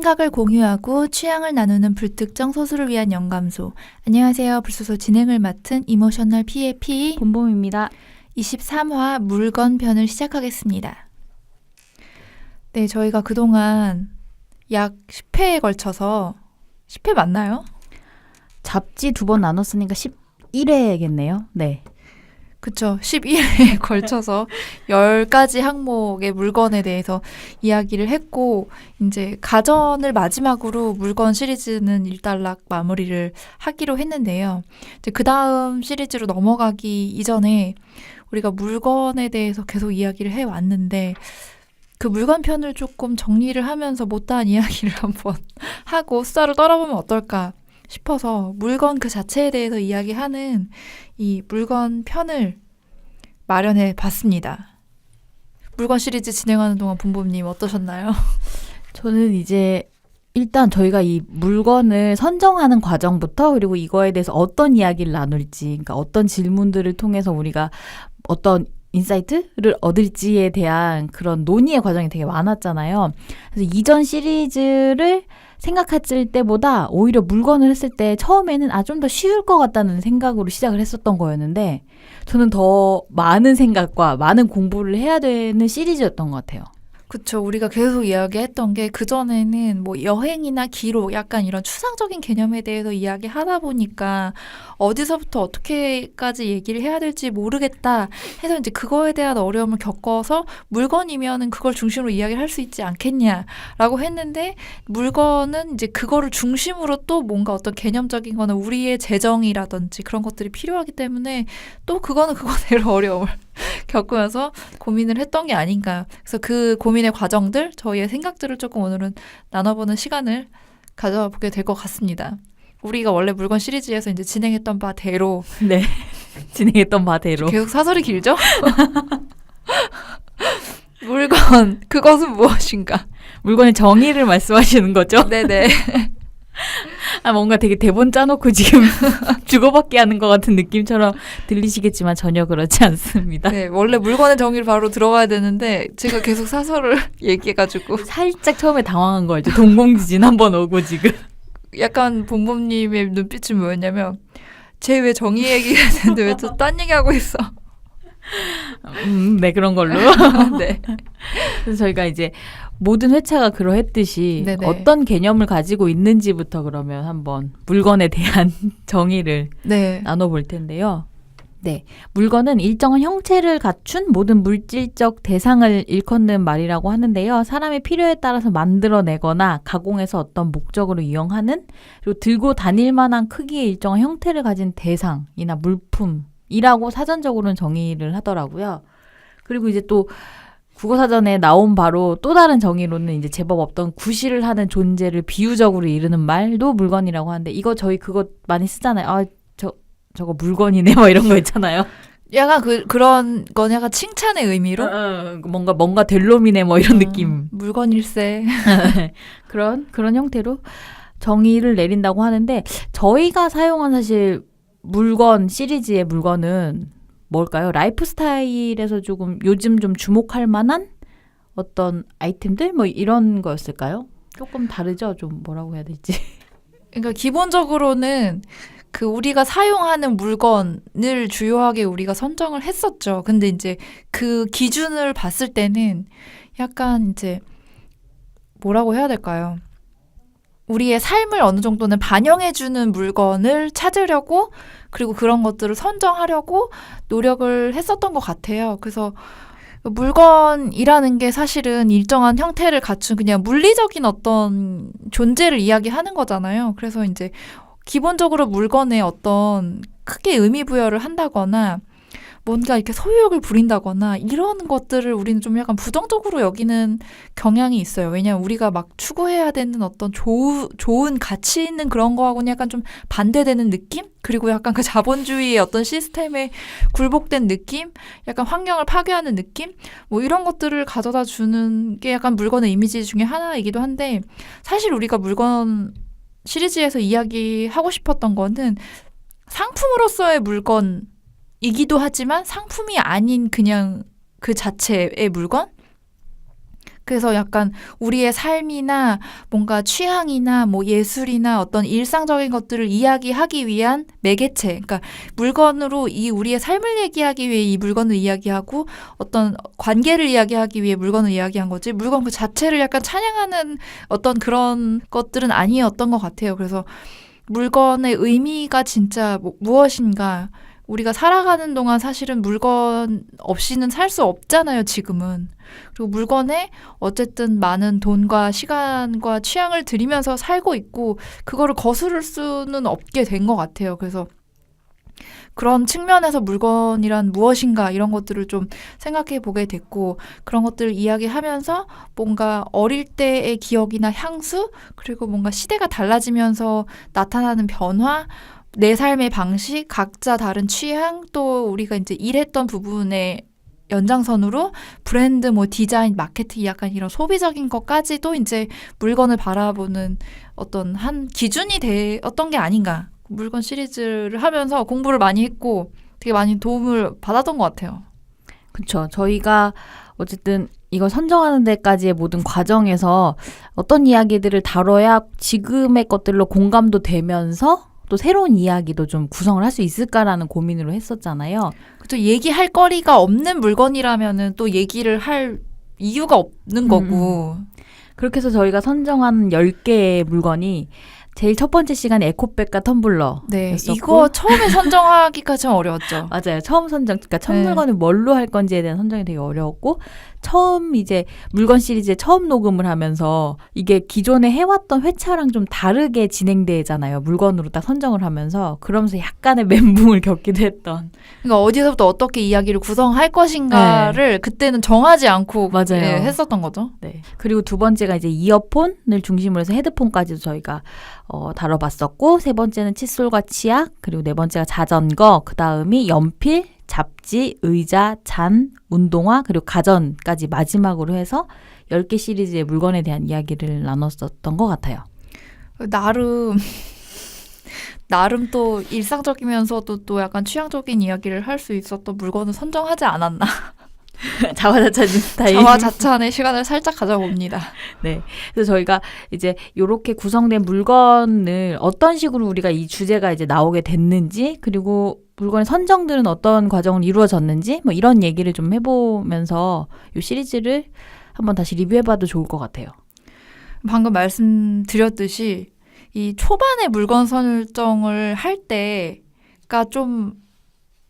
생각을 공유하고 취향을 나누는 불특정 소수를 위한 영감소. 안녕하세요. 불소소 진행을 맡은 이모셔널 P의 P 봄봄입니다. 23화 물건 편을 시작하겠습니다. 네, 저희가 그동안 약 10회에 걸쳐서 10회 맞나요? 잡지 2번 나눴으니까 11회겠네요. 네. 그쵸. 11회에 걸쳐서 10가지 항목의 물건에 대해서 이야기를 했고, 이제 가전을 마지막으로 물건 시리즈는 일단락 마무리를 하기로 했는데요. 이제 그 다음 시리즈로 넘어가기 이전에 우리가 물건에 대해서 계속 이야기를 해왔는데, 그 물건 편을 조금 정리를 하면서 못다한 이야기를 한번 하고 수다를 떨어보면 어떨까 싶어서 물건 그 자체에 대해서 이야기하는 이 물건 편을 마련해 봤습니다. 물건 시리즈 진행하는 동안 봄봄님 어떠셨나요? 저는 이제 일단 저희가 이 물건을 선정하는 과정부터 그리고 이거에 대해서 어떤 이야기를 나눌지, 그러니까 어떤 질문들을 통해서 우리가 어떤 인사이트를 얻을지에 대한 그런 논의의 과정이 되게 많았잖아요. 그래서 이전 시리즈를 생각했을 때보다 오히려 물건을 했을 때 처음에는 좀 더 쉬울 것 같다는 생각으로 시작을 했었던 거였는데 저는 더 많은 생각과 많은 공부를 해야 되는 시리즈였던 것 같아요. 그쵸. 우리가 계속 이야기했던 게 그전에는 뭐 여행이나 기록 약간 이런 추상적인 개념에 대해서 이야기하다 보니까 어디서부터 어떻게까지 얘기를 해야 될지 모르겠다 해서 이제 그거에 대한 어려움을 겪어서 물건이면은 그걸 중심으로 이야기를 할 수 있지 않겠냐라고 했는데 물건은 이제 그거를 중심으로 또 뭔가 어떤 개념적인 거는 우리의 재정이라든지 그런 것들이 필요하기 때문에 또 그거는 그거대로 어려움을 겪으면서 고민을 했던 게 아닌가. 그래서 그 고민의 과정들, 저희의 생각들을 조금 오늘은 나눠보는 시간을 가져보게 될 것 같습니다. 우리가 원래 물건 시리즈에서 이제 진행했던 바대로 네. 진행했던 바대로. 계속 사설이 길죠? 물건, 그것은 무엇인가? 물건의 정의를 말씀하시는 거죠? 네네. 뭔가 되게 대본 짜놓고 지금 주고받기 하는 것 같은 느낌처럼 들리시겠지만 전혀 그렇지 않습니다. 네, 원래 물건의 정의를 바로 들어가야 되는데 제가 계속 사설을 얘기해가지고 살짝 처음에 당황한 거죠. 동공지진 한번 오고 지금. 약간 봄봄님의 눈빛이 뭐였냐면 쟤 왜 정의 얘기해야 되는데 왜 또 딴 얘기하고 있어? 네, 그런 걸로. 네. 그래서 저희가 이제 모든 회차가 그러했듯이 네네. 어떤 개념을 가지고 있는지부터 그러면 한번 물건에 대한 정의를 네. 나눠볼 텐데요. 네, 물건은 일정한 형체를 갖춘 모든 물질적 대상을 일컫는 말이라고 하는데요. 사람의 필요에 따라서 만들어내거나 가공해서 어떤 목적으로 이용하는 그리고 들고 다닐 만한 크기의 일정한 형태를 가진 대상이나 물품이라고 사전적으로는 정의를 하더라고요. 그리고 이제 또 국어사전에 나온 바로 또 다른 정의로는 이제 제법 없던 구실을 하는 존재를 비유적으로 이르는 말도 물건이라고 하는데 이거 저희 그거 많이 쓰잖아요. 저거 물건이네 뭐 이런 거 있잖아요. 약간 그런 건 약간 칭찬의 의미로 뭔가 될 놈이네 뭐 이런 느낌. 물건일세. 그런 형태로 정의를 내린다고 하는데 저희가 사용한 사실 물건 시리즈의 물건은 뭘까요? 라이프 스타일에서 조금 요즘 좀 주목할 만한 어떤 아이템들 뭐 이런 거였을까요? 조금 다르죠? 좀 뭐라고 해야 될지. 그러니까 기본적으로는 그 우리가 사용하는 물건을 주요하게 우리가 선정을 했었죠. 근데 이제 그 기준을 봤을 때는 약간 이제 뭐라고 해야 될까요? 우리의 삶을 어느 정도는 반영해주는 물건을 찾으려고 그리고 그런 것들을 선정하려고 노력을 했었던 것 같아요. 그래서 물건이라는 게 사실은 일정한 형태를 갖춘 그냥 물리적인 어떤 존재를 이야기하는 거잖아요. 그래서 이제 기본적으로 물건에 어떤 크게 의미 부여를 한다거나 뭔가 이렇게 소유욕을 부린다거나 이런 것들을 우리는 좀 약간 부정적으로 여기는 경향이 있어요. 왜냐하면 우리가 막 추구해야 되는 어떤 좋은 가치 있는 그런 거하고는 약간 좀 반대되는 느낌? 그리고 약간 그 자본주의의 어떤 시스템에 굴복된 느낌? 약간 환경을 파괴하는 느낌? 뭐 이런 것들을 가져다 주는 게 약간 물건의 이미지 중에 하나이기도 한데 사실 우리가 물건 시리즈에서 이야기하고 싶었던 거는 상품으로서의 물건이기도 하지만 상품이 아닌 그냥 그 자체의 물건? 그래서 약간 우리의 삶이나 뭔가 취향이나 뭐 예술이나 어떤 일상적인 것들을 이야기하기 위한 매개체. 그러니까 물건으로 이 우리의 삶을 얘기하기 위해 이 물건을 이야기하고 어떤 관계를 이야기하기 위해 물건을 이야기한 거지. 물건 그 자체를 약간 찬양하는 어떤 그런 것들은 아니었던 것 같아요. 그래서 물건의 의미가 진짜 무엇인가. 우리가 살아가는 동안 사실은 물건 없이는 살 수 없잖아요, 지금은. 그리고 물건에 어쨌든 많은 돈과 시간과 취향을 들이면서 살고 있고, 그거를 거스를 수는 없게 된 것 같아요. 그래서 그런 측면에서 물건이란 무엇인가 이런 것들을 좀 생각해 보게 됐고, 그런 것들을 이야기하면서 뭔가 어릴 때의 기억이나 향수, 그리고 뭔가 시대가 달라지면서 나타나는 변화, 내 삶의 방식, 각자 다른 취향, 또 우리가 이제 일했던 부분의 연장선으로 브랜드, 뭐 디자인, 마케팅, 약간 이런 소비적인 것까지도 이제 물건을 바라보는 어떤 한 기준이 되었던 게 아닌가. 물건 시리즈를 하면서 공부를 많이 했고 되게 많이 도움을 받았던 것 같아요. 그렇죠. 저희가 어쨌든 이거 선정하는 데까지의 모든 과정에서 어떤 이야기들을 다뤄야 지금의 것들로 공감도 되면서 또 새로운 이야기도 좀 구성을 할 수 있을까라는 고민으로 했었잖아요. 또 얘기할 거리가 없는 물건이라면은 또 얘기를 할 이유가 없는 거고. 그렇게 해서 저희가 선정한 10개의 물건이 제일 첫 번째 시간에 에코백과 텀블러. 네, 이거 처음에 선정하기까지 좀 어려웠죠. 맞아요. 처음 선정, 그러니까 첫 네. 물건을 뭘로 할 건지에 대한 선정이 되게 어려웠고, 처음 이제 물건 시리즈에 처음 녹음을 하면서 이게 기존에 해왔던 회차랑 좀 다르게 진행되잖아요. 물건으로 딱 선정을 하면서. 그러면서 약간의 멘붕을 겪기도 했던. 그러니까 어디서부터 어떻게 이야기를 구성할 것인가를 그때는 정하지 않고 맞아요. 예, 했었던 거죠. 네. 그리고 두 번째가 이제 이어폰을 중심으로 해서 헤드폰까지도 저희가 다뤄봤었고, 세 번째는 칫솔과 치약, 그리고 네 번째가 자전거, 그 다음이 연필, 잡지, 의자, 잔, 운동화, 그리고 가전까지 마지막으로 해서 10개 시리즈의 물건에 대한 이야기를 나눴었던 것 같아요. 나름 또 일상적이면서도 또 약간 취향적인 이야기를 할 수 있었던 물건을 선정하지 않았나. 자화자찬 스타일. 자화자찬의 시간을 살짝 가져봅니다. 네. 그래서 저희가 이제 요렇게 구성된 물건을 어떤 식으로 우리가 이 주제가 이제 나오게 됐는지, 그리고 물건의 선정들은 어떤 과정을 이루어졌는지, 뭐 이런 얘기를 좀 해보면서 이 시리즈를 한번 다시 리뷰해봐도 좋을 것 같아요. 방금 말씀드렸듯이 이 초반에 물건 설정을 할 때가 좀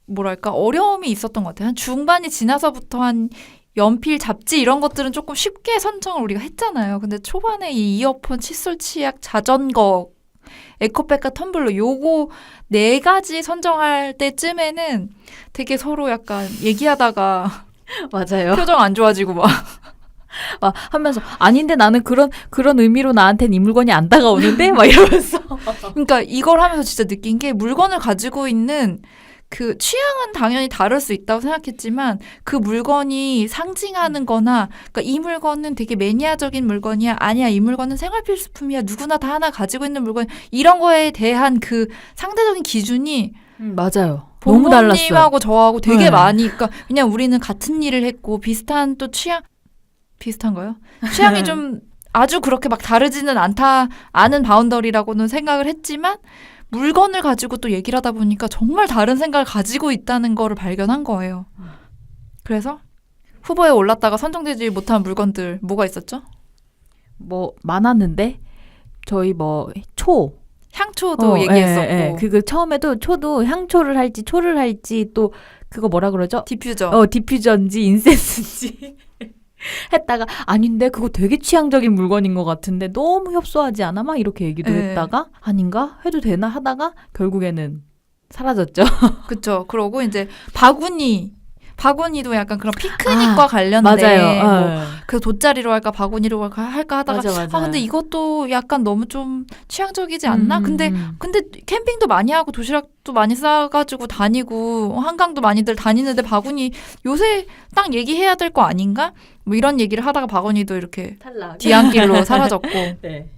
뭐랄까 어려움이 있었던 것 같아요. 한 중반이 지나서부터 한 연필, 잡지 이런 것들은 조금 쉽게 선정을 우리가 했잖아요. 근데 초반에 이 이어폰, 칫솔, 치약, 자전거, 에코백과 텀블러 요거 4가지 선정할 때쯤에는 되게 서로 약간 얘기하다가 맞아요. 표정 안 좋아지고 막 하면서 아닌데 나는 그런 의미로 나한테는 이 물건이 안 다가오는데 막 이러면서. 그러니까 이걸 하면서 진짜 느낀 게 물건을 가지고 있는 그 취향은 당연히 다를 수 있다고 생각했지만 그 물건이 상징하는 거나 그러니까 이 물건은 되게 매니아적인 물건이야. 아니야. 이 물건은 생활 필수품이야. 누구나 다 하나 가지고 있는 물건. 이런 거에 대한 그 상대적인 기준이 맞아요. 너무 달랐어요. 부모님하고 저하고 되게 네. 많이 그러니까 그냥 우리는 같은 일을 했고 비슷한 또 비슷한가요? 취향이 좀 아주 그렇게 막 다르지는 않은 바운더리라고는 생각을 했지만 물건을 가지고 또 얘기를 하다 보니까 정말 다른 생각을 가지고 있다는 거를 발견한 거예요. 그래서 후보에 올랐다가 선정되지 못한 물건들 뭐가 있었죠? 뭐 많았는데 저희 뭐 향초도 얘기했었고 예. 그거 처음에도 초도 향초를 할지 초를 할지 또 그거 뭐라 그러죠? 디퓨저. 디퓨저인지 인센스인지 했다가 아닌데 그거 되게 취향적인 물건인 것 같은데 너무 협소하지 않아? 막 이렇게 얘기도 네. 했다가 아닌가? 해도 되나? 하다가 결국에는 사라졌죠. 그쵸. 그러고 이제 바구니도 약간 그런 피크닉과 관련된 맞아요. 그 돗자리로 할까 바구니로 할까 하다가 맞아. 근데 이것도 약간 너무 좀 취향적이지 않나? 근데 캠핑도 많이 하고 도시락도 많이 싸가지고 다니고 한강도 많이들 다니는데 바구니 요새 딱 얘기해야 될 거 아닌가? 뭐 이런 얘기를 하다가 바구니도 이렇게 탈락. 뒤안길로 사라졌고 네.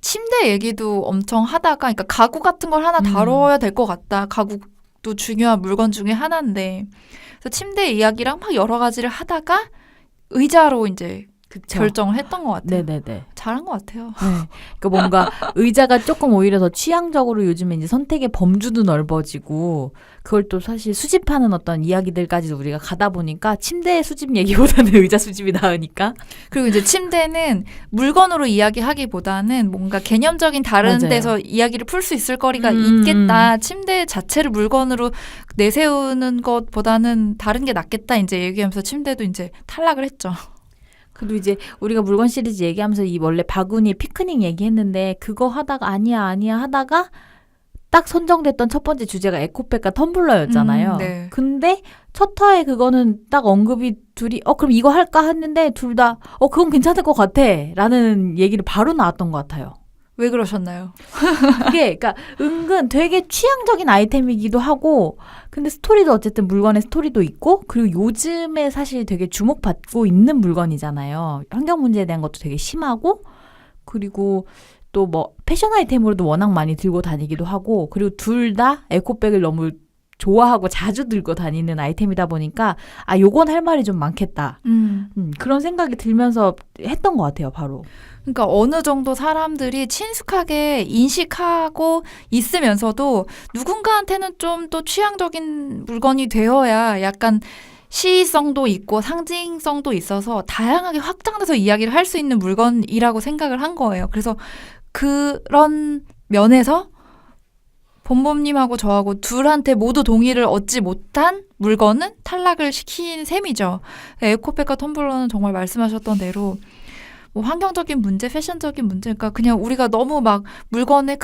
침대 얘기도 엄청 하다가 그러니까 가구 같은 걸 하나 다뤄야 될 것 같다. 가구도 중요한 물건 중에 하나인데 그래서 침대 이야기랑 막 여러 가지를 하다가 의자로 이제 그쵸. 결정을 했던 것 같아요. 네네네. 잘한 것 같아요. 네. 그러니까 뭔가 의자가 조금 오히려 더 취향적으로 요즘에 이제 선택의 범주도 넓어지고 그걸 또 사실 수집하는 어떤 이야기들까지도 우리가 가다 보니까 침대 수집 얘기보다는 의자 수집이 나으니까. 그리고 이제 침대는 물건으로 이야기하기보다는 뭔가 개념적인 다른 맞아요. 데서 이야기를 풀 수 있을 거리가 음. 있겠다. 침대 자체를 물건으로 내세우는 것보다는 다른 게 낫겠다. 이제 얘기하면서 침대도 이제 탈락을 했죠. 그리고 이제 우리가 물건 시리즈 얘기하면서 이 원래 바구니 피크닉 얘기했는데 그거 하다가 아니야 하다가 딱 선정됐던 첫 번째 주제가 에코백과 텀블러였잖아요. 네. 근데 첫 화에 그거는 딱 언급이 둘이 그럼 이거 할까 했는데 둘 다 그건 괜찮을 것 같아 라는 얘기를 바로 나왔던 것 같아요. 왜 그러셨나요? 그게 그러니까 은근 되게 취향적인 아이템이기도 하고 근데 스토리도 어쨌든 물건의 스토리도 있고 그리고 요즘에 사실 되게 주목받고 있는 물건이잖아요. 환경 문제에 대한 것도 되게 심하고 그리고 또 뭐 패션 아이템으로도 워낙 많이 들고 다니기도 하고 그리고 둘 다 에코백을 너무 좋아하고 자주 들고 다니는 아이템이다 보니까 요건 할 말이 좀 많겠다. 그런 생각이 들면서 했던 것 같아요, 바로. 그러니까 어느 정도 사람들이 친숙하게 인식하고 있으면서도 누군가한테는 좀 또 취향적인 물건이 되어야 약간 시의성도 있고 상징성도 있어서 다양하게 확장돼서 이야기를 할 수 있는 물건이라고 생각을 한 거예요. 그래서 그런 면에서 봄봄님하고 저하고 둘한테 모두 동의를 얻지 못한 물건은 탈락을 시킨 셈이죠. 에코백과 텀블러는 정말 말씀하셨던 대로 뭐 환경적인 문제, 패션적인 문제, 그러니까 그냥 우리가 너무 막 물건에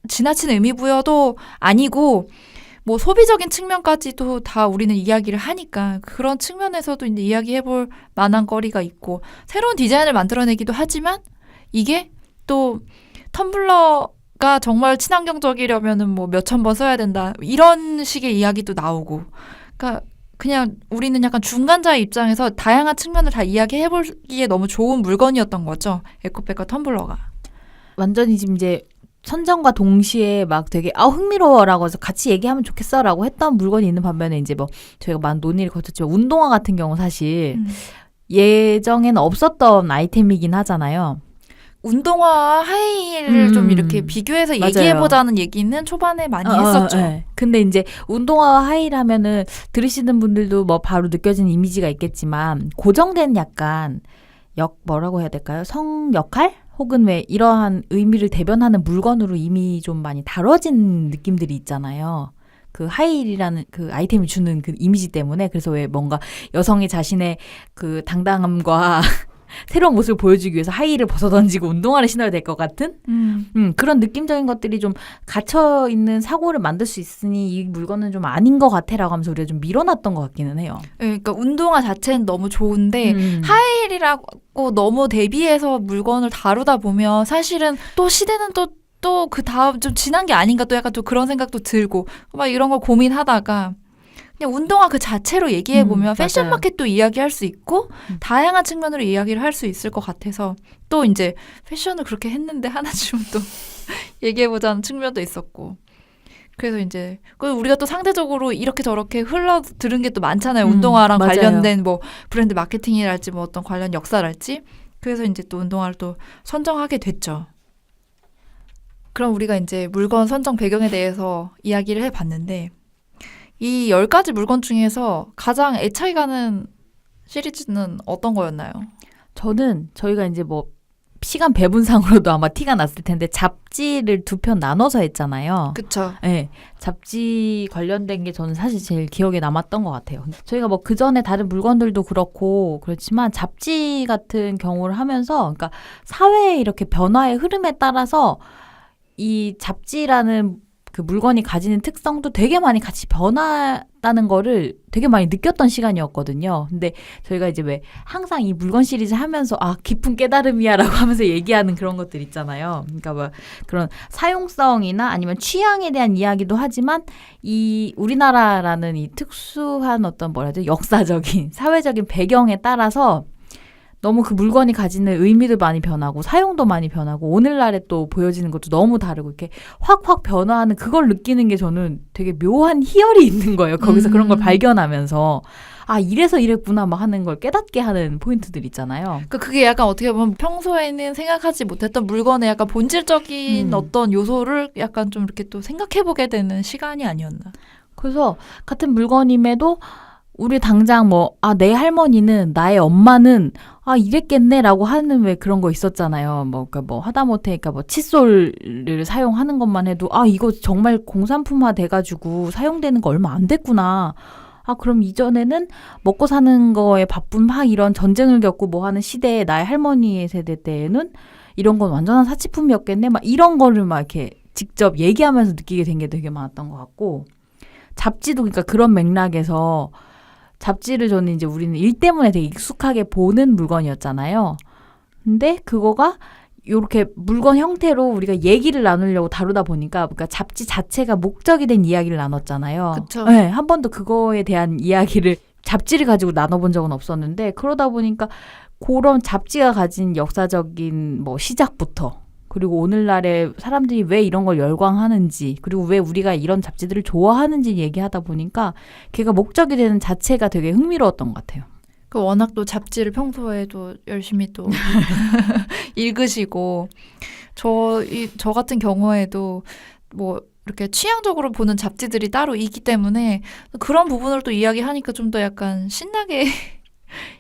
지나친 의미 부여도 아니고 뭐 소비적인 측면까지도 다 우리는 이야기를 하니까 그런 측면에서도 이제 이야기해볼 만한 거리가 있고 새로운 디자인을 만들어내기도 하지만 이게 또 텀블러가 정말 친환경적이려면은 뭐 몇천 번 써야 된다 이런 식의 이야기도 나오고 그러니까 그냥 우리는 약간 중간자의 입장에서 다양한 측면을 다 이야기해보기에 너무 좋은 물건이었던 거죠. 에코백과 텀블러가. 완전히 지금 이제 선정과 동시에 막 되게 흥미로워라고 해서 같이 얘기하면 좋겠어라고 했던 물건이 있는 반면에 이제 뭐 저희가 많은 논의를 거쳤지만 운동화 같은 경우 사실 예정에는 없었던 아이템이긴 하잖아요. 운동화와 하이힐을 좀 이렇게 비교해서 맞아요. 얘기해보자는 얘기는 초반에 많이 했었죠. 네. 근데 이제 운동화와 하이힐 하면은 들으시는 분들도 뭐 바로 느껴지는 이미지가 있겠지만 고정된 약간 뭐라고 해야 될까요? 성 역할? 혹은 왜 이러한 의미를 대변하는 물건으로 이미 좀 많이 다뤄진 느낌들이 있잖아요. 그 하이힐이라는 그 아이템이 주는 그 이미지 때문에 그래서 왜 뭔가 여성이 자신의 그 당당함과 새로운 모습을 보여주기 위해서 하이힐을 벗어던지고 운동화를 신어야 될 것 같은 그런 느낌적인 것들이 좀 갇혀있는 사고를 만들 수 있으니 이 물건은 좀 아닌 것 같아라고 하면서 우리가 좀 밀어놨던 것 같기는 해요. 네, 그러니까 운동화 자체는 너무 좋은데 하이힐이라고 너무 대비해서 물건을 다루다 보면 사실은 또 시대는 또 그 다음 좀 지난 게 아닌가 또 약간 또 그런 생각도 들고 막 이런 걸 고민하다가 그냥 운동화 그 자체로 얘기해보면 패션 맞아요. 마켓도 이야기할 수 있고 다양한 측면으로 이야기를 할 수 있을 것 같아서 또 이제 패션을 그렇게 했는데 하나쯤은 또 얘기해보자는 측면도 있었고 그래서 이제 우리가 또 상대적으로 이렇게 저렇게 흘러들은 게 또 많잖아요. 운동화랑 맞아요. 관련된 뭐 브랜드 마케팅이랄지 뭐 어떤 관련 역사랄지 그래서 이제 또 운동화를 또 선정하게 됐죠. 그럼 우리가 이제 물건 선정 배경에 대해서 이야기를 해봤는데 이 10가지 물건 중에서 가장 애착이 가는 시리즈는 어떤 거였나요? 저는 저희가 이제 뭐 시간 배분상으로도 아마 티가 났을 텐데 잡지를 2편 나눠서 했잖아요. 그쵸. 네, 잡지 관련된 게 저는 사실 제일 기억에 남았던 것 같아요. 저희가 뭐 그 전에 다른 물건들도 그렇고 그렇지만 잡지 같은 경우를 하면서 그러니까 사회의 이렇게 변화의 흐름에 따라서 이 잡지라는 그 물건이 가지는 특성도 되게 많이 같이 변화했다는 거를 되게 많이 느꼈던 시간이었거든요. 근데 저희가 이제 왜 항상 이 물건 시리즈 하면서 깊은 깨달음이야라고 하면서 얘기하는 그런 것들 있잖아요. 그러니까 뭐 그런 사용성이나 아니면 취향에 대한 이야기도 하지만 이 우리나라라는 이 특수한 어떤 뭐라 해야 되지? 역사적인 사회적인 배경에 따라서 너무 그 물건이 가지는 의미도 많이 변하고 사용도 많이 변하고 오늘날에 또 보여지는 것도 너무 다르고 이렇게 확확 변화하는 그걸 느끼는 게 저는 되게 묘한 희열이 있는 거예요. 거기서 그런 걸 발견하면서 아 이래서 이랬구나 막 하는 걸 깨닫게 하는 포인트들 있잖아요. 그러니까 그게 약간 어떻게 보면 평소에는 생각하지 못했던 물건의 약간 본질적인 어떤 요소를 약간 좀 이렇게 또 생각해보게 되는 시간이 아니었나. 그래서 같은 물건임에도 우리 당장 뭐, 아, 내 할머니는, 나의 엄마는, 아, 이랬겠네라고 하는 왜 그런 거 있었잖아요. 뭐, 그러니까 뭐, 하다못해, 그러니까 뭐, 칫솔을 사용하는 것만 해도, 아, 이거 정말 공산품화 돼가지고 사용되는 거 얼마 안 됐구나. 아, 그럼 이전에는 먹고 사는 거에 바쁜 막 이런 전쟁을 겪고 뭐 하는 시대에 나의 할머니의 세대 때에는 이런 건 완전한 사치품이었겠네. 막 이런 거를 막 이렇게 직접 얘기하면서 느끼게 된 게 되게 많았던 것 같고, 잡지도 그러니까 그런 맥락에서 잡지를 저는 이제 우리는 일 때문에 되게 익숙하게 보는 물건이었잖아요. 근데 그거가 이렇게 물건 형태로 우리가 얘기를 나누려고 다루다 보니까 그러니까 잡지 자체가 목적이 된 이야기를 나눴잖아요. 그쵸. 네, 한 번도 그거에 대한 이야기를 잡지를 가지고 나눠본 적은 없었는데 그러다 보니까 그런 잡지가 가진 역사적인 뭐 시작부터 그리고 오늘날에 사람들이 왜 이런 걸 열광하는지 그리고 왜 우리가 이런 잡지들을 좋아하는지 얘기하다 보니까 걔가 목적이 되는 자체가 되게 흥미로웠던 것 같아요. 그 워낙 또 잡지를 평소에도 열심히 또 읽으시고 저 같은 경우에도 뭐 이렇게 취향적으로 보는 잡지들이 따로 있기 때문에 그런 부분을 또 이야기하니까 좀 더 약간 신나게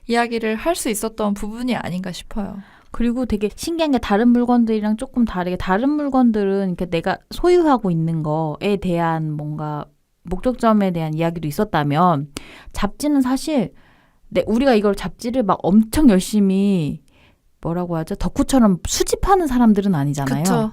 이야기를 할 수 있었던 부분이 아닌가 싶어요. 그리고 되게 신기한 게 다른 물건들이랑 조금 다르게 다른 물건들은 이렇게 내가 소유하고 있는 거에 대한 뭔가 목적점에 대한 이야기도 있었다면 잡지는 사실 우리가 이걸 잡지를 막 엄청 열심히 뭐라고 하죠? 덕후처럼 수집하는 사람들은 아니잖아요. 그쵸.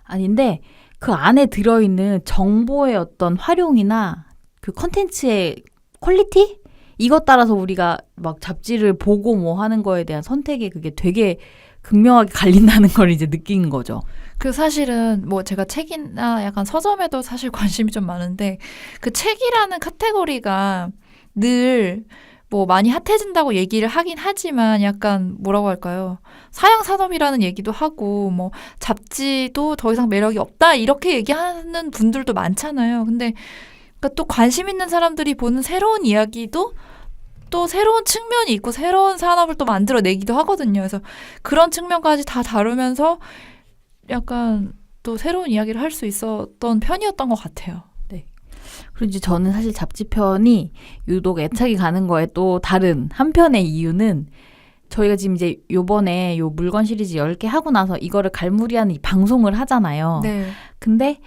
아닌데 그 안에 들어있는 정보의 어떤 활용이나 그 컨텐츠의 퀄리티? 이것 따라서 우리가 막 잡지를 보고 뭐 하는 거에 대한 선택이 그게 되게 극명하게 갈린다는 걸 이제 느낀 거죠. 그 사실은 뭐 제가 책이나 약간 서점에도 사실 관심이 좀 많은데 그 책이라는 카테고리가 늘 뭐 많이 핫해진다고 얘기를 하긴 하지만 약간 뭐라고 할까요? 사양 산업이라는 얘기도 하고 뭐 잡지도 더 이상 매력이 없다 이렇게 얘기하는 분들도 많잖아요. 근데 그러니까 또 관심 있는 사람들이 보는 새로운 이야기도 또 새로운 측면이 있고 새로운 산업을 또 만들어내기도 하거든요. 그래서 그런 측면까지 다 다루면서 약간 또 새로운 이야기를 할 수 있었던 편이었던 것 같아요. 그리고 이제 저는 사실 잡지편이 유독 애착이 가는 거에 또 다른 한편의 이유는 저희가 지금 이제 요번에 요 물건 시리즈 10개 하고 나서 이거를 갈무리하는 이 방송을 하잖아요. 네. 근데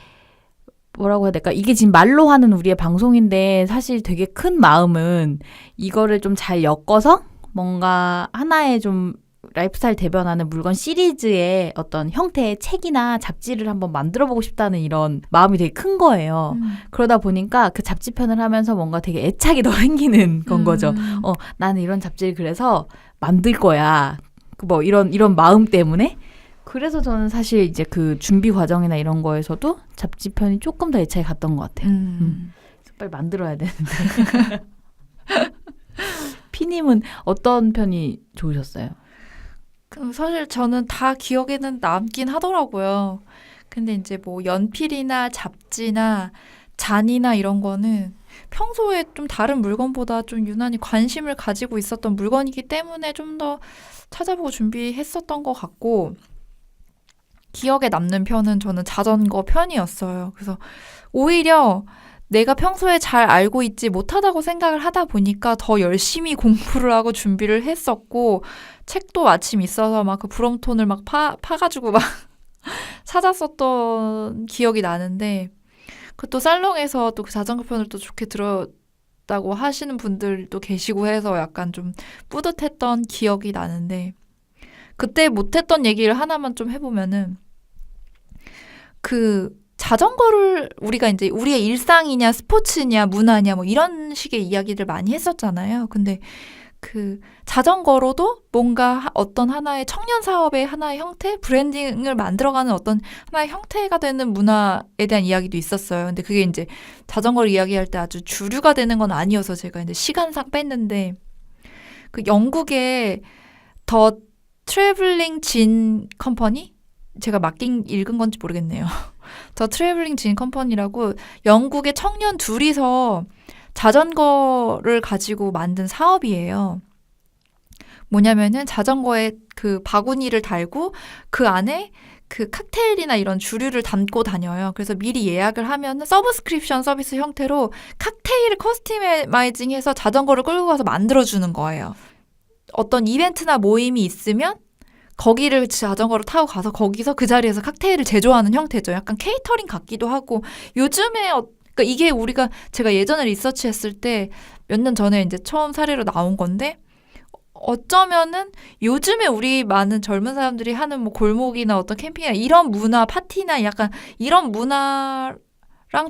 뭐라고 해야 될까? 이게 지금 말로 하는 우리의 방송인데 사실 되게 큰 마음은 이거를 좀 잘 엮어서 뭔가 하나의 좀 라이프스타일 대변하는 물건 시리즈의 어떤 형태의 책이나 잡지를 한번 만들어보고 싶다는 이런 마음이 되게 큰 거예요. 그러다 보니까 그 잡지편을 하면서 뭔가 되게 애착이 더 생기는 건 거죠. 나는 이런 잡지를 그래서 만들 거야. 뭐 이런 마음 때문에. 그래서 저는 사실 이제 그 준비 과정이나 이런 거에서도 잡지편이 조금 더 애착이 갔던 것 같아요. 빨리 만들어야 되는데. 피님은 어떤 편이 좋으셨어요? 사실 저는 다 기억에는 남긴 하더라고요. 근데 이제 뭐 연필이나 잡지나 잔이나 이런 거는 평소에 좀 다른 물건보다 좀 유난히 관심을 가지고 있었던 물건이기 때문에 좀 더 찾아보고 준비했었던 것 같고, 기억에 남는 편은 저는 자전거 편이었어요. 그래서 오히려 내가 평소에 잘 알고 있지 못하다고 생각을 하다 보니까 더 열심히 공부를 하고 준비를 했었고, 책도 마침 있어서 막 그 브롬톤을 막 파가지고 막 찾았었던 기억이 나는데, 그 또 살롱에서 또 그 자전거 편을 또 좋게 들었다고 하시는 분들도 계시고 해서 약간 좀 뿌듯했던 기억이 나는데, 그때 못했던 얘기를 하나만 좀 해보면은, 그 자전거를 우리가 이제 우리의 일상이냐 스포츠냐 문화냐 뭐 이런 식의 이야기를 많이 했었잖아요. 근데 그 자전거로도 뭔가 어떤 하나의 청년 사업의 하나의 형태, 브랜딩을 만들어가는 어떤 하나의 형태가 되는 문화에 대한 이야기도 있었어요. 근데 그게 이제 자전거를 이야기할 때 아주 주류가 되는 건 아니어서 제가 이제 시간상 뺐는데, 그 영국의 더 트래블링 진 컴퍼니? 제가 맞긴 읽은 건지 모르겠네요. 더 트래블링 진 컴퍼니라고 영국의 청년 둘이서 자전거를 가지고 만든 사업이에요. 뭐냐면은 자전거에 그 바구니를 달고 그 안에 그 칵테일이나 이런 주류를 담고 다녀요. 그래서 미리 예약을 하면은 서브스크립션 서비스 형태로 칵테일을 커스터마이징해서 자전거를 끌고 가서 만들어주는 거예요. 어떤 이벤트나 모임이 있으면 거기를 자전거를 타고 가서 거기서 그 자리에서 칵테일을 제조하는 형태죠. 약간 케이터링 같기도 하고 요즘에 그러니까 이게 우리가 제가 예전에 리서치했을 때 몇 년 전에 이제 처음 사례로 나온 건데 어쩌면은 요즘에 우리 많은 젊은 사람들이 하는 뭐 골목이나 어떤 캠핑이나 이런 문화, 파티나 약간 이런 문화랑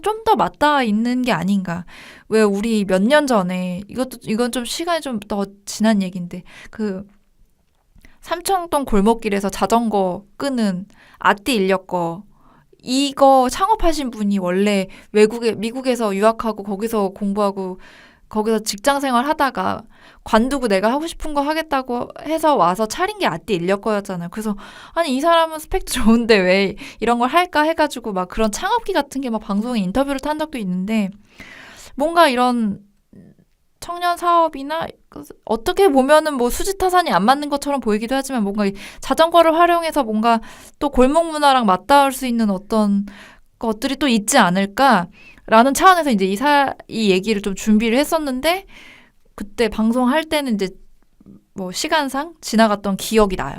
좀 더 맞닿아 있는 게 아닌가. 왜 우리 몇 년 전에 이건 좀 시간이 좀 더 지난 얘기인데 그 삼청동 골목길에서 자전거 끄는 아띠 인력거 이거 창업하신 분이 원래 미국에서 유학하고 거기서 공부하고 거기서 직장 생활 하다가 관두고 내가 하고 싶은 거 하겠다고 해서 와서 차린 게 아띠 인력거였잖아요. 그래서 아니 이 사람은 스펙도 좋은데 왜 이런 걸 할까 해가지고 막 그런 창업기 같은 게 막 방송에 인터뷰를 탄 적도 있는데 뭔가 이런 청년 사업이나 어떻게 보면은 뭐 수지타산이 안 맞는 것처럼 보이기도 하지만 뭔가 이 자전거를 활용해서 뭔가 또 골목 문화랑 맞닿을 수 있는 어떤 것들이 또 있지 않을까라는 차원에서 이제 이 얘기를 좀 준비를 했었는데 그때 방송할 때는 이제 뭐 시간상 지나갔던 기억이 나요.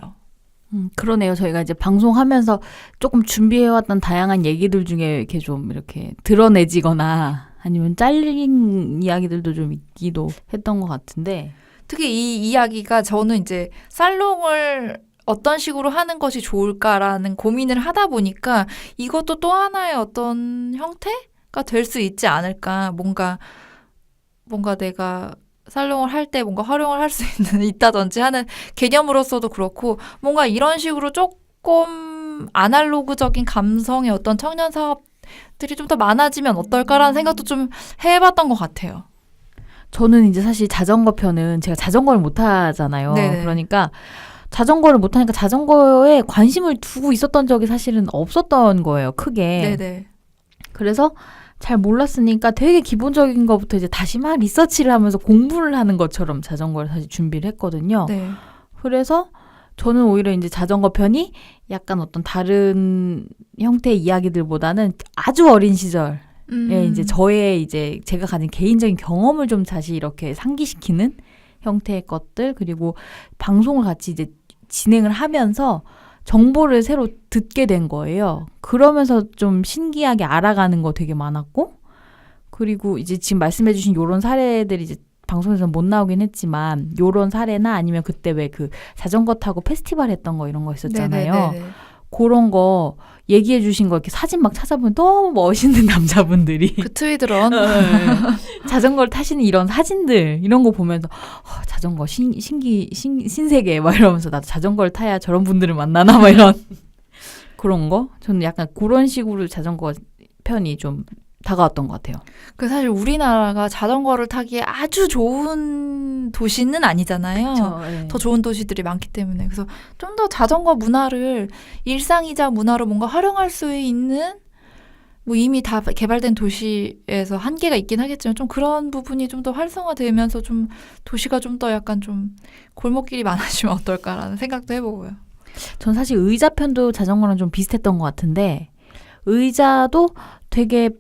그러네요. 저희가 이제 방송하면서 조금 준비해왔던 다양한 얘기들 중에 이렇게 좀 이렇게 드러내지거나 아니면 잘린 이야기들도 좀 있기도 했던 것 같은데 특히 이 이야기가 저는 이제 살롱을 어떤 식으로 하는 것이 좋을까라는 고민을 하다 보니까 이것도 또 하나의 어떤 형태가 될 수 있지 않을까. 뭔가 내가 살롱을 할 때 뭔가 활용을 할 수 있다든지 하는 개념으로서도 그렇고 뭔가 이런 식으로 조금 아날로그적인 감성의 어떤 청년 사업들이 좀 더 많아지면 어떨까라는 생각도 좀 해봤던 것 같아요. 저는 이제 사실 자전거 편은 제가 자전거를 못 타잖아요. 네네. 그러니까 자전거를 못 타니까 자전거에 관심을 두고 있었던 적이 사실은 없었던 거예요. 크게. 네네. 그래서 잘 몰랐으니까 되게 기본적인 것부터 이제 다시 막 리서치를 하면서 공부를 하는 것처럼 자전거를 사실 준비를 했거든요. 네. 그래서 저는 오히려 이제 자전거 편이 약간 어떤 다른 형태의 이야기들보다는 아주 어린 시절 이제 저의 이제 제가 가진 개인적인 경험을 좀 다시 이렇게 상기시키는 형태의 것들 그리고 방송을 같이 이제 진행을 하면서 정보를 새로 듣게 된 거예요. 그러면서 좀 신기하게 알아가는 거 되게 많았고 그리고 이제 지금 말씀해주신 요런 사례들이 이제 방송에서 못 나오긴 했지만 요런 사례나 아니면 그때 왜 그 자전거 타고 페스티벌 했던 거 이런 거 있었잖아요. 네네네네. 그런 거 얘기해 주신 거 이렇게 사진 막 찾아보면 너무 멋있는 남자분들이 그 트위드런 자전거를 타시는 이런 사진들 이런 거 보면서 자전거 신세계 막 이러면서 나도 자전거를 타야 저런 분들을 만나나 막 이런 그런 거 저는 약간 그런 식으로 자전거 편이 좀 다가왔던 것 같아요. 그 사실 우리나라가 자전거를 타기에 아주 좋은 도시는 아니잖아요. 그쵸, 네. 더 좋은 도시들이 많기 때문에 그래서 좀 더 자전거 문화를 일상이자 문화로 뭔가 활용할 수 있는 뭐 이미 다 개발된 도시에서 한계가 있긴 하겠지만 좀 그런 부분이 좀 더 활성화되면서 좀 도시가 좀 더 약간 좀 골목길이 많아지면 어떨까라는 생각도 해보고요. 전 사실 의자 편도 자전거랑 좀 비슷했던 것 같은데 의자도 되게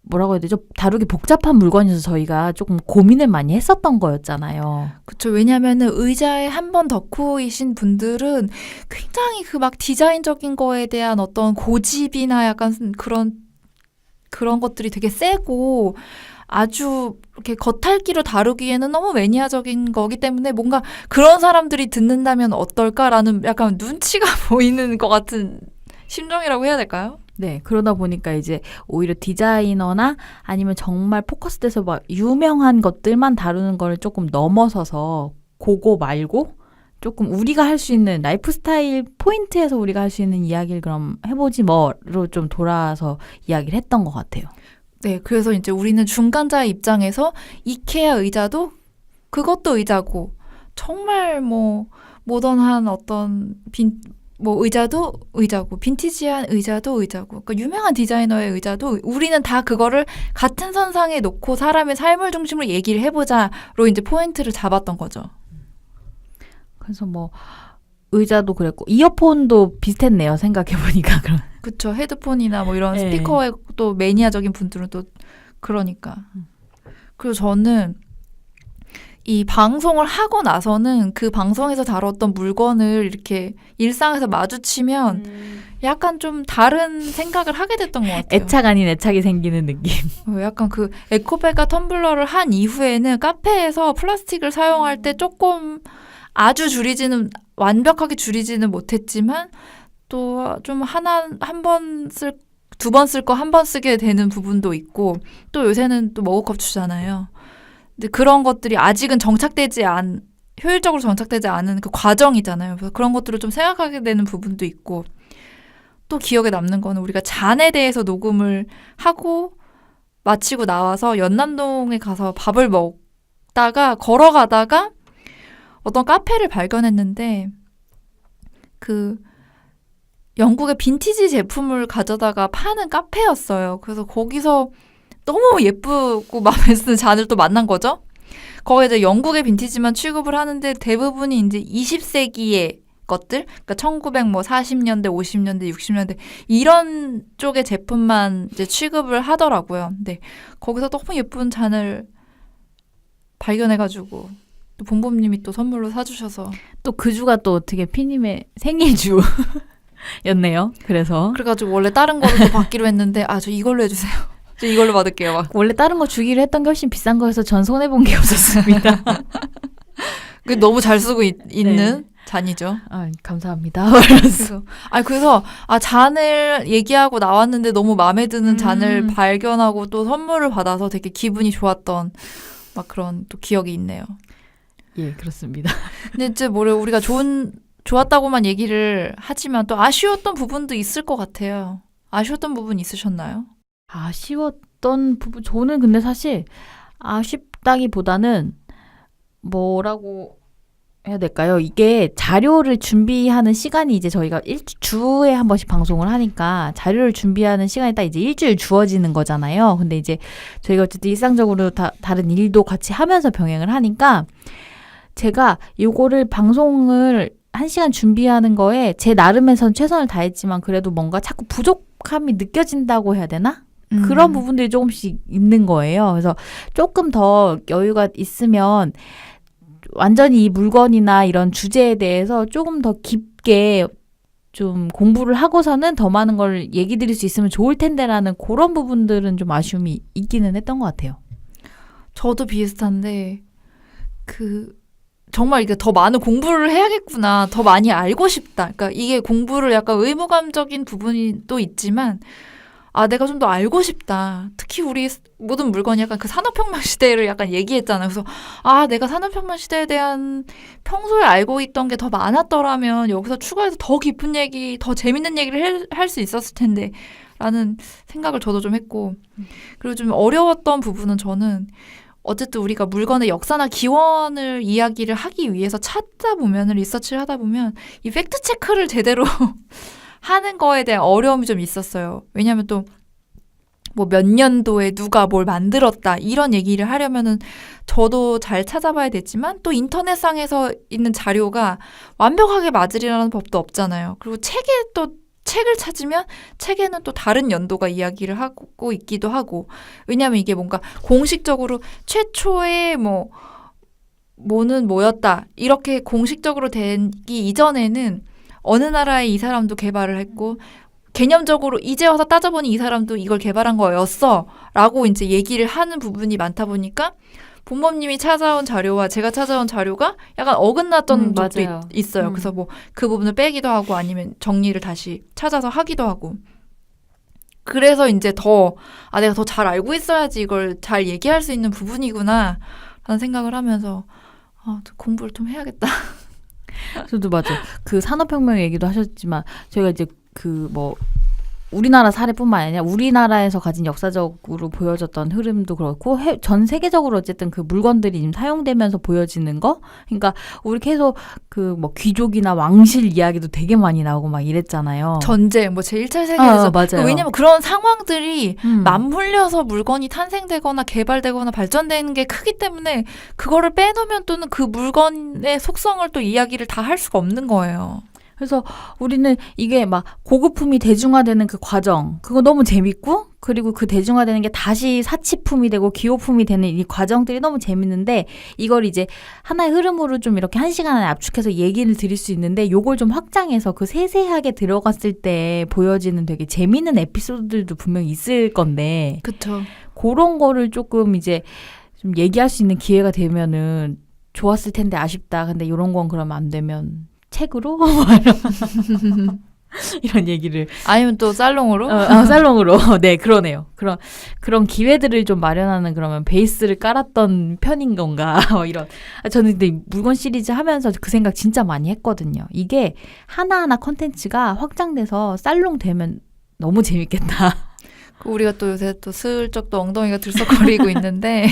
뭐라고 해야 되죠? 다루기 복잡한 물건이어서 저희가 조금 고민을 많이 했었던 거였잖아요. 그렇죠. 왜냐면은 의자에 한 번 덕후이신 분들은 굉장히 그 막 디자인적인 거에 대한 어떤 고집이나 약간 그런 것들이 되게 세고 아주 이렇게 겉핥기로 다루기에는 너무 매니아적인 거기 때문에 뭔가 그런 사람들이 듣는다면 어떨까라는 약간 눈치가 보이는 것 같은 심정이라고 해야 될까요? 네, 그러다 보니까 이제 오히려 디자이너나 아니면 정말 포커스돼서 막 유명한 것들만 다루는 거를 조금 넘어서서 그거 말고 조금 우리가 할 수 있는 라이프 스타일 포인트에서 우리가 할 수 있는 이야기를 그럼 해보지 뭐로 좀 돌아서 이야기를 했던 것 같아요. 네, 그래서 이제 우리는 중간자의 입장에서 이케아 의자도 그것도 의자고 정말 뭐 모던한 어떤 뭐 의자도 의자고 빈티지한 의자도 의자고 그러니까 유명한 디자이너의 의자도 우리는 다 그거를 같은 선상에 놓고 사람의 삶을 중심으로 얘기를 해보자로 이제 포인트를 잡았던 거죠. 그래서 뭐 의자도 그랬고 이어폰도 비슷했네요. 생각해보니까. 그럼. 그쵸. 헤드폰이나 뭐 이런 네. 스피커에 또 매니아적인 분들은 또 그러니까. 그리고 저는 이 방송을 하고 나서는 그 방송에서 다뤘던 물건을 이렇게 일상에서 마주치면 약간 좀 다른 생각을 하게 됐던 것 같아요. 애착 아닌 애착이 생기는 느낌. 약간 그 에코백과 텀블러를 한 이후에는 카페에서 플라스틱을 사용할 때 조금 아주 줄이지는 완벽하게 줄이지는 못했지만 또 좀 한 번 두 번 쓸 거 한 번 쓰게 되는 부분도 있고 또 요새는 또 머그컵 주잖아요. 근데 그런 것들이 아직은 효율적으로 정착되지 않은 그 과정이잖아요. 그래서 그런 것들을 좀 생각하게 되는 부분도 있고 또 기억에 남는 거는 우리가 잔에 대해서 녹음을 하고 마치고 나와서 연남동에 가서 밥을 먹다가 걸어가다가 어떤 카페를 발견했는데 그 영국의 빈티지 제품을 가져다가 파는 카페였어요. 그래서 거기서 너무 예쁘고 마음에 드는 잔을 또 만난 거죠. 거기에 이제 영국의 빈티지만 취급을 하는데 대부분이 이제 20세기의 것들, 그러니까 1940년대, 50년대, 60년대 이런 쪽의 제품만 이제 취급을 하더라고요. 근데 거기서 너무 예쁜 잔을 발견해가지고 또 본범님이 또 선물로 사주셔서 또 그 주가 또 어떻게 피님의 생일주 였네요. 그래서 그래가지고 원래 다른 거를 또 받기로 했는데 저 이걸로 해주세요. 저 이걸로 받을게요. 막. 원래 다른 거 주기로 했던 게 훨씬 비싼 거여서 전 손해본 게 없었습니다. 그게 너무 잘 쓰고 있는 네. 잔이죠. 감사합니다. 그래서 잔을 얘기하고 나왔는데 너무 마음에 드는 잔을 발견하고 또 선물을 받아서 되게 기분이 좋았던 막 그런 또 기억이 있네요. 예, 그렇습니다. 근데 이제 우리가 좋았다고만 얘기를 하지만 또 아쉬웠던 부분도 있을 것 같아요. 아쉬웠던 부분 있으셨나요? 아쉬웠던 부분, 저는 근데 사실 아쉽다기보다는 뭐라고 해야 될까요? 이게 자료를 준비하는 시간이 이제 저희가 주에 한 번씩 방송을 하니까 자료를 준비하는 시간이 딱 이제 일주일 주어지는 거잖아요. 근데 이제 저희가 어쨌든 일상적으로 다른 일도 같이 하면서 병행을 하니까 제가 요거를 방송을 1시간 준비하는 거에 제 나름에선 최선을 다했지만 그래도 뭔가 자꾸 부족함이 느껴진다고 해야 되나? 그런 부분들이 조금씩 있는 거예요. 그래서 조금 더 여유가 있으면 완전히 이 물건이나 이런 주제에 대해서 조금 더 깊게 좀 공부를 하고서는 더 많은 걸 얘기 드릴 수 있으면 좋을 텐데라는 그런 부분들은 좀 아쉬움이 있기는 했던 것 같아요. 저도 비슷한데 정말 이게 더 많은 공부를 해야겠구나. 더 많이 알고 싶다. 그러니까 이게 공부를 약간 의무감적인 부분이 또 있지만 내가 좀 더 알고 싶다. 특히 우리 모든 물건이 약간 그 산업혁명 시대를 약간 얘기했잖아요. 그래서 내가 산업혁명 시대에 대한 평소에 알고 있던 게 더 많았더라면 여기서 추가해서 더 깊은 얘기, 더 재밌는 얘기를 할 수 있었을 텐데 라는 생각을 저도 좀 했고 그리고 좀 어려웠던 부분은 저는 어쨌든 우리가 물건의 역사나 기원을 이야기를 하기 위해서 리서치를 하다 보면 이 팩트 체크를 제대로 하는 거에 대한 어려움이 좀 있었어요. 왜냐하면 또 뭐 몇 년도에 누가 뭘 만들었다 이런 얘기를 하려면은 저도 잘 찾아봐야 되지만 또 인터넷상에서 있는 자료가 완벽하게 맞으리라는 법도 없잖아요. 그리고 책을 찾으면 책에는 또 다른 연도가 이야기를 하고 있기도 하고 왜냐하면 이게 뭔가 공식적으로 최초의 뭐는 뭐였다 이렇게 공식적으로 되기 이전에는 어느 나라에 이 사람도 개발을 했고 개념적으로 이제 와서 따져보니 이 사람도 이걸 개발한 거였어 라고 이제 얘기를 하는 부분이 많다 보니까 본범님이 찾아온 자료와 제가 찾아온 자료가 약간 어긋났던 적도 맞아요. 있어요. 그래서 그 부분을 빼기도 하고 아니면 정리를 다시 찾아서 하기도 하고 그래서 이제 내가 더 잘 알고 있어야지 이걸 잘 얘기할 수 있는 부분이구나 라는 생각을 하면서 공부를 좀 해야겠다. 저도 맞아요. 그 산업혁명 얘기도 하셨지만 저희가 이제 우리나라 사례뿐만 아니라 우리나라에서 가진 역사적으로 보여졌던 흐름도 그렇고 전 세계적으로 어쨌든 그 물건들이 지금 사용되면서 보여지는 거. 그러니까 우리 계속 그 뭐 귀족이나 왕실 이야기도 되게 많이 나오고 막 이랬잖아요. 전쟁, 뭐 제1차 세계대전. 맞아요. 왜냐면 그런 상황들이 맞물려서 물건이 탄생되거나 개발되거나 발전되는 게 크기 때문에 그거를 빼놓으면 또는 그 물건의 속성을 또 이야기를 다 할 수가 없는 거예요. 그래서 우리는 이게 막 고급품이 대중화되는 그 과정, 그거 너무 재밌고, 그리고 그 대중화되는 게 다시 사치품이 되고 기호품이 되는 이 과정들이 너무 재밌는데, 이걸 이제 하나의 흐름으로 좀 이렇게 1시간 안에 압축해서 얘기를 드릴 수 있는데, 요걸 좀 확장해서 그 세세하게 들어갔을 때 보여지는 되게 재밌는 에피소드들도 분명히 있을 건데, 그쵸. 그런 거를 조금 이제 좀 얘기할 수 있는 기회가 되면은 좋았을 텐데 아쉽다. 근데 이런 건 그러면 안 되면 책으로? 이런 얘기를. 아니면 또 살롱으로? 살롱으로. 네, 그러네요. 그런 기회들을 좀 마련하는 그러면 베이스를 깔았던 편인 건가. 이런. 저는 근데 물건 시리즈 하면서 그 생각 진짜 많이 했거든요. 이게 하나하나 컨텐츠가 확장돼서 살롱 되면 너무 재밌겠다. 우리가 또 요새 또 슬쩍 또 엉덩이가 들썩거리고 있는데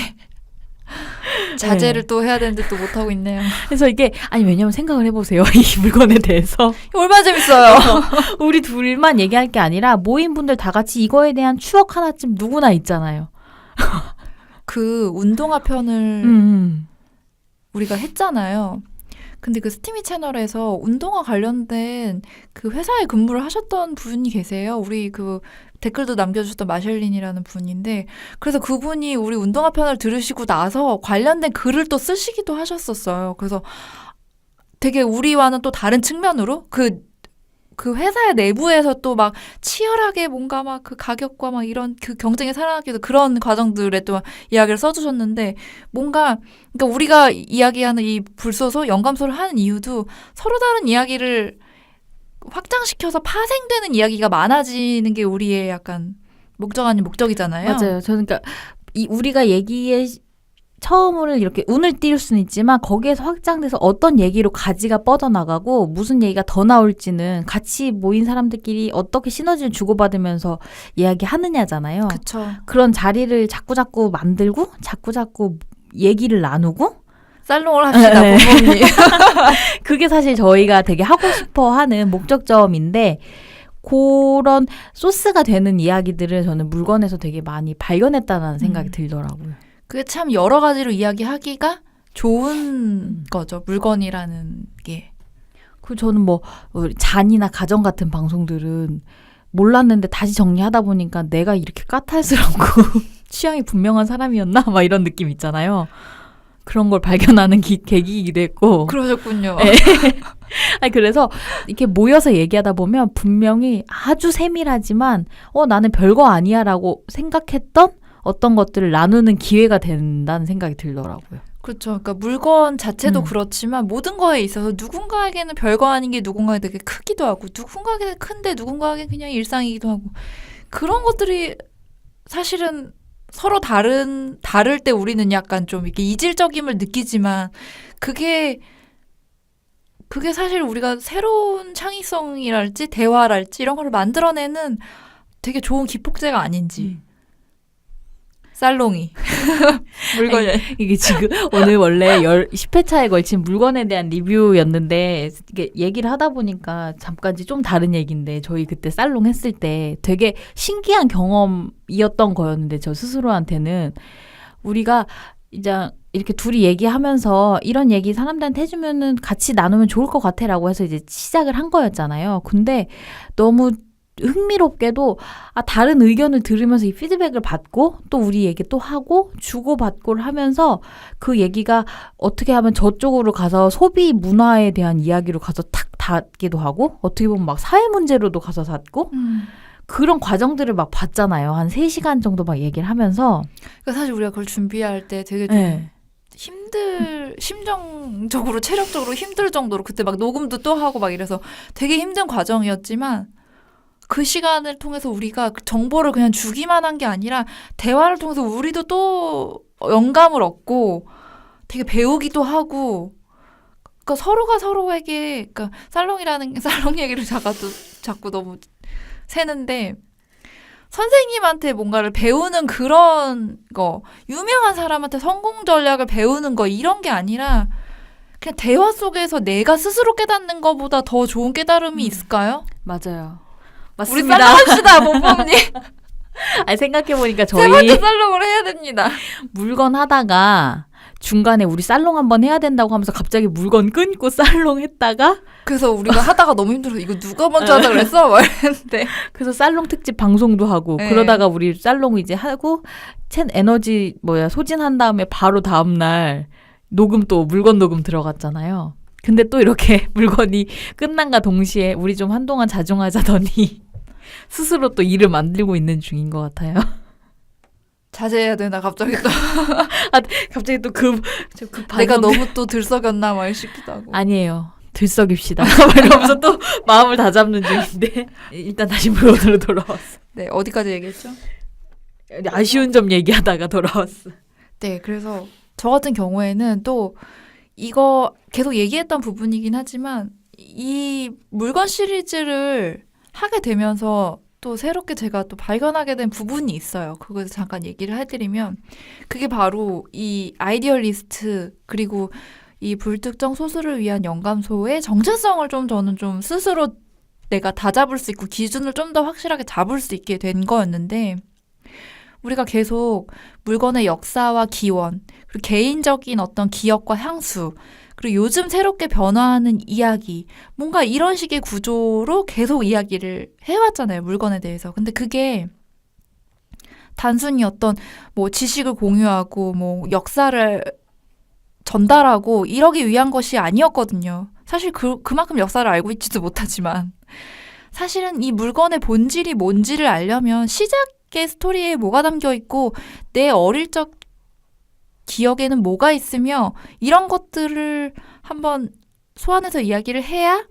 자제를 또 해야 되는데 또 못하고 있네요. 그래서 이게 왜냐면 생각을 해보세요. 이 물건에 대해서. 얼마나 재밌어요. 우리 둘만 얘기할 게 아니라 모인 분들 다 같이 이거에 대한 추억 하나쯤 누구나 있잖아요. 그 운동화 편을 우리가 했잖아요. 근데 그 스티미 채널에서 운동화 관련된 그 회사에 근무를 하셨던 분이 계세요. 우리 그 댓글도 남겨주셨던 마셸린이라는 분인데, 그래서 그분이 우리 운동화 편을 들으시고 나서 관련된 글을 또 쓰시기도 하셨었어요. 그래서 되게 우리와는 또 다른 측면으로 그 회사의 내부에서 또 막 치열하게 뭔가 막 그 가격과 막 이런 그 경쟁에 살아가기 위해서 그런 과정들에 또 이야기를 써주셨는데, 뭔가 그러니까 우리가 이야기하는 이 불소소 영감소를 하는 이유도 서로 다른 이야기를 확장시켜서 파생되는 이야기가 많아지는 게 우리의 약간 목적 아닌 목적이잖아요. 맞아요. 저는 그러니까 우리가 얘기에 처음을 이렇게 운을 띄울 수는 있지만 거기에서 확장돼서 어떤 얘기로 가지가 뻗어나가고 무슨 얘기가 더 나올지는 같이 모인 사람들끼리 어떻게 시너지를 주고받으면서 이야기하느냐잖아요. 그쵸. 그런 자리를 자꾸자꾸 만들고 자꾸자꾸 얘기를 나누고 살롱을 합시다, 부모님. 그게 사실 저희가 되게 하고 싶어 하는 목적점인데, 그런 소스가 되는 이야기들을 저는 물건에서 되게 많이 발견했다는 생각이 들더라고요. 그게 참 여러 가지로 이야기하기가 좋은 거죠. 물건이라는 게. 그리고 저는 뭐 잔이나 가정 같은 방송들은 몰랐는데 다시 정리하다 보니까 내가 이렇게 까탈스럽고 취향이 분명한 사람이었나? 막 이런 느낌 있잖아요. 그런 걸 발견하는 계기이기도 했고. 그러셨군요. 네. 그래서 이렇게 모여서 얘기하다 보면 분명히 아주 세밀하지만 나는 별거 아니야 라고 생각했던 어떤 것들을 나누는 기회가 된다는 생각이 들더라고요. 그렇죠. 그러니까 물건 자체도 그렇지만 모든 거에 있어서 누군가에게는 별거 아닌 게 누군가에게 되게 크기도 하고, 누군가에게는 큰데 누군가에게는 그냥 일상이기도 하고, 그런 것들이 사실은 서로 다를 때 우리는 약간 좀 이렇게 이질적임을 느끼지만, 그게 사실 우리가 새로운 창의성이랄지 대화랄지 이런 걸 만들어내는 되게 좋은 기폭제가 아닌지. 살롱이. 물건이. 이게 지금 오늘 원래 10회차에 걸친 물건에 대한 리뷰였는데, 이게 얘기를 하다 보니까 잠깐 좀 다른 얘기인데, 저희 그때 살롱 했을 때 되게 신기한 경험이었던 거였는데, 저 스스로한테는 우리가 이제 이렇게 둘이 얘기하면서 이런 얘기 사람들한테 해주면은 같이 나누면 좋을 것 같아 라고 해서 이제 시작을 한 거였잖아요. 근데 너무 흥미롭게도 다른 의견을 들으면서 이 피드백을 받고 또 우리 얘기 또 하고 주고받고를 하면서 그 얘기가 어떻게 하면 저쪽으로 가서 소비 문화에 대한 이야기로 가서 탁 닿기도 하고, 어떻게 보면 막 사회 문제로도 가서 닿고, 그런 과정들을 막 봤잖아요. 한 3시간 정도 막 얘기를 하면서. 그러니까 사실 우리가 그걸 준비할 때 되게 좀 심정적으로 체력적으로 힘들 정도로 그때 막 녹음도 또 하고 막 이래서 되게 힘든 과정이었지만, 그 시간을 통해서 우리가 정보를 그냥 주기만 한 게 아니라 대화를 통해서 우리도 또 영감을 얻고 되게 배우기도 하고, 그러니까 서로가 서로에게, 그러니까 살롱 얘기를 자꾸 너무 세는데 선생님한테 뭔가를 배우는 그런 거, 유명한 사람한테 성공 전략을 배우는 거 이런 게 아니라 그냥 대화 속에서 내가 스스로 깨닫는 것보다 더 좋은 깨달음이 있을까요? 맞아요. 우리 맞습니다. 살롱합시다, 모범님. 아니, 생각해보니까 세 번째 저희 살롱을 해야 됩니다. 물건 하다가 중간에 우리 살롱 한번 해야 된다고 하면서 갑자기 물건 끊고 살롱 했다가 그래서 우리가 하다가 너무 힘들어서 이거 누가 먼저 하자 그랬어? 막 이랬는데. 그래서 살롱 특집 방송도 하고 네. 그러다가 우리 살롱 이제 하고 챗 에너지 소진한 다음에 바로 다음날 녹음 또 물건 녹음 들어갔잖아요. 근데 또 이렇게 물건이 끝난과 동시에 우리 좀 한동안 자중하자더니 스스로 또 일을 만들고 있는 중인 것 같아요. 자제해야 되나 갑자기 또. 갑자기 또 그 내가 너무 또 들썩였나 막 싶기도 하고. 아니에요. 들썩입시다. 이러면서 또 마음을 다잡는 중인데 일단 다시 물건으로 돌아왔어. 네, 어디까지 얘기했죠? 아쉬운 점 얘기하다가 돌아왔어. 네, 그래서 저 같은 경우에는 또 이거 계속 얘기했던 부분이긴 하지만 이 물건 시리즈를 하게 되면서 또 새롭게 제가 또 발견하게 된 부분이 있어요. 그거에서 잠깐 얘기를 해드리면 그게 바로 이 아이디얼리스트 그리고 이 불특정 소수를 위한 연감소의 정체성을 좀 저는 좀 스스로 내가 다 잡을 수 있고 기준을 좀 더 확실하게 잡을 수 있게 된 거였는데 우리가 계속 물건의 역사와 기원, 그리고 개인적인 어떤 기억과 향수, 그리고 요즘 새롭게 변화하는 이야기, 뭔가 이런 식의 구조로 계속 이야기를 해왔잖아요, 물건에 대해서. 근데 그게 단순히 어떤 뭐 지식을 공유하고 뭐 역사를 전달하고 이러기 위한 것이 아니었거든요. 사실 그만큼 역사를 알고 있지도 못하지만 사실은 이 물건의 본질이 뭔지를 알려면 시작의 스토리에 뭐가 담겨 있고 내 어릴 적 기억에는 뭐가 있으며 이런 것들을 한번 소환해서 이야기를 해야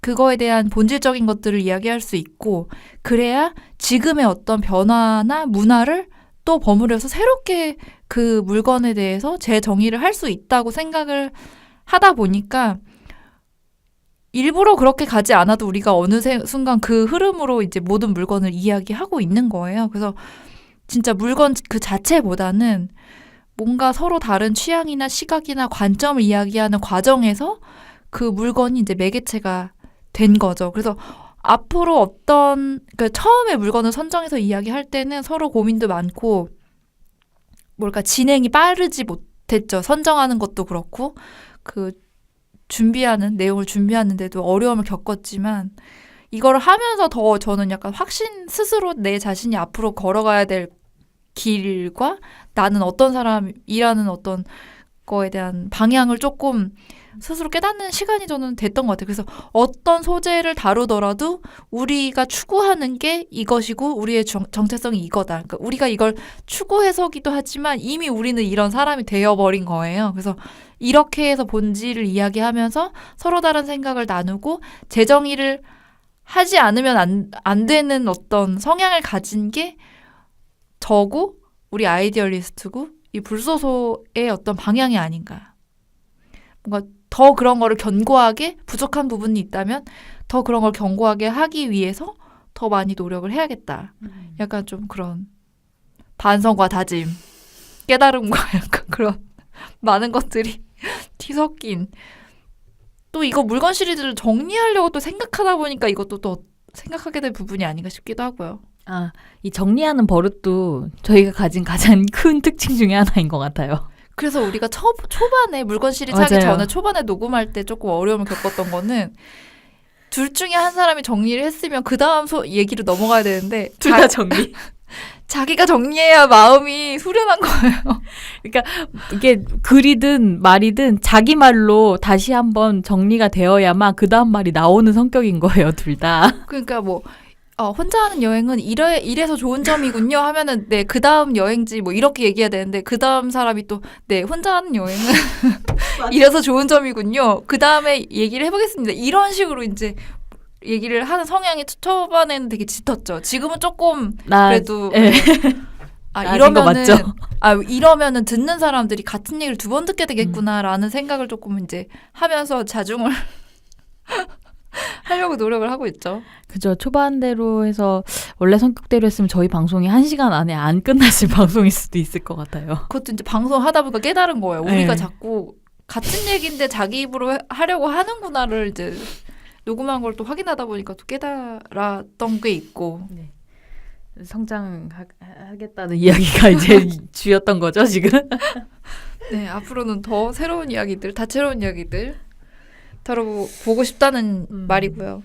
그거에 대한 본질적인 것들을 이야기할 수 있고 그래야 지금의 어떤 변화나 문화를 또 버무려서 새롭게 그 물건에 대해서 재정의를 할 수 있다고 생각을 하다 보니까 일부러 그렇게 가지 않아도 우리가 어느 순간 그 흐름으로 이제 모든 물건을 이야기하고 있는 거예요. 그래서 진짜 물건 그 자체보다는 뭔가 서로 다른 취향이나 시각이나 관점을 이야기하는 과정에서 그 물건이 이제 매개체가 된 거죠. 그래서 앞으로 어떤 처음에 물건을 선정해서 이야기할 때는 서로 고민도 많고 진행이 빠르지 못했죠. 선정하는 것도 그렇고 내용을 준비하는데도 어려움을 겪었지만 이거를 하면서 더 저는 약간 스스로 내 자신이 앞으로 걸어가야 될 길과 나는 어떤 사람이라는 어떤 거에 대한 방향을 조금 스스로 깨닫는 시간이 저는 됐던 것 같아요. 그래서 어떤 소재를 다루더라도 우리가 추구하는 게 이것이고 우리의 정체성이 이거다. 그러니까 우리가 이걸 추구해서기도 하지만 이미 우리는 이런 사람이 되어버린 거예요. 그래서 이렇게 해서 본질을 이야기하면서 서로 다른 생각을 나누고 재정의를 하지 않으면 안 되는 어떤 성향을 가진 게 저고 우리 아이디얼리스트고 이 불소소의 어떤 방향이 아닌가. 뭔가 더 그런 거를 견고하게 부족한 부분이 있다면 더 그런 걸 견고하게 하기 위해서 더 많이 노력을 해야겠다. 약간 좀 그런 반성과 다짐, 깨달음과 약간 그런 많은 것들이 뒤섞인 또 이거 물건 시리즈를 정리하려고 또 생각하다 보니까 이것도 또 생각하게 될 부분이 아닌가 싶기도 하고요. 이 정리하는 버릇도 저희가 가진 가장 큰 특징 중에 하나인 것 같아요. 그래서 우리가 초반에 물건 시리즈 하기 전에 초반에 녹음할 때 조금 어려움을 겪었던 거는 둘 중에 한 사람이 정리를 했으면 그 다음 얘기로 넘어가야 되는데 둘 다 정리. 자기가 정리해야 마음이 후련한 거예요. 그러니까 이게 글이든 말이든 자기 말로 다시 한번 정리가 되어야만 그 다음 말이 나오는 성격인 거예요, 둘 다. 그러니까 혼자 하는 여행은 이래서 좋은 점이군요 하면은 네, 그 다음 여행지 이렇게 얘기해야 되는데 그 다음 사람이 또 네, 혼자 하는 여행은 이래서 좋은 점이군요. 그 다음에 얘기를 해보겠습니다. 이런 식으로 이제 얘기를 하는 성향이 초반에는 되게 짙었죠. 지금은 조금 그래도 이러면은 듣는 사람들이 같은 얘기를 두 번 듣게 되겠구나라는 생각을 조금 이제 하면서 자중을 하려고 노력을 하고 있죠. 그죠. 초반대로 해서 원래 성격대로 했으면 저희 방송이 1시간 안에 안 끝났을 방송일 수도 있을 것 같아요. 그것도 이제 방송하다 보니까 깨달은 거예요. 우리가 네. 자꾸 같은 얘기인데 자기 입으로 하려고 하는구나를 이제 녹음한 걸 또 확인하다 보니까 또 깨달았던 게 있고. 성장하겠다는 이야기가 이제 주였던 거죠, 지금? 네, 앞으로는 더 새로운 이야기들, 다채로운 이야기들 다뤄보고 싶다는 말이고요.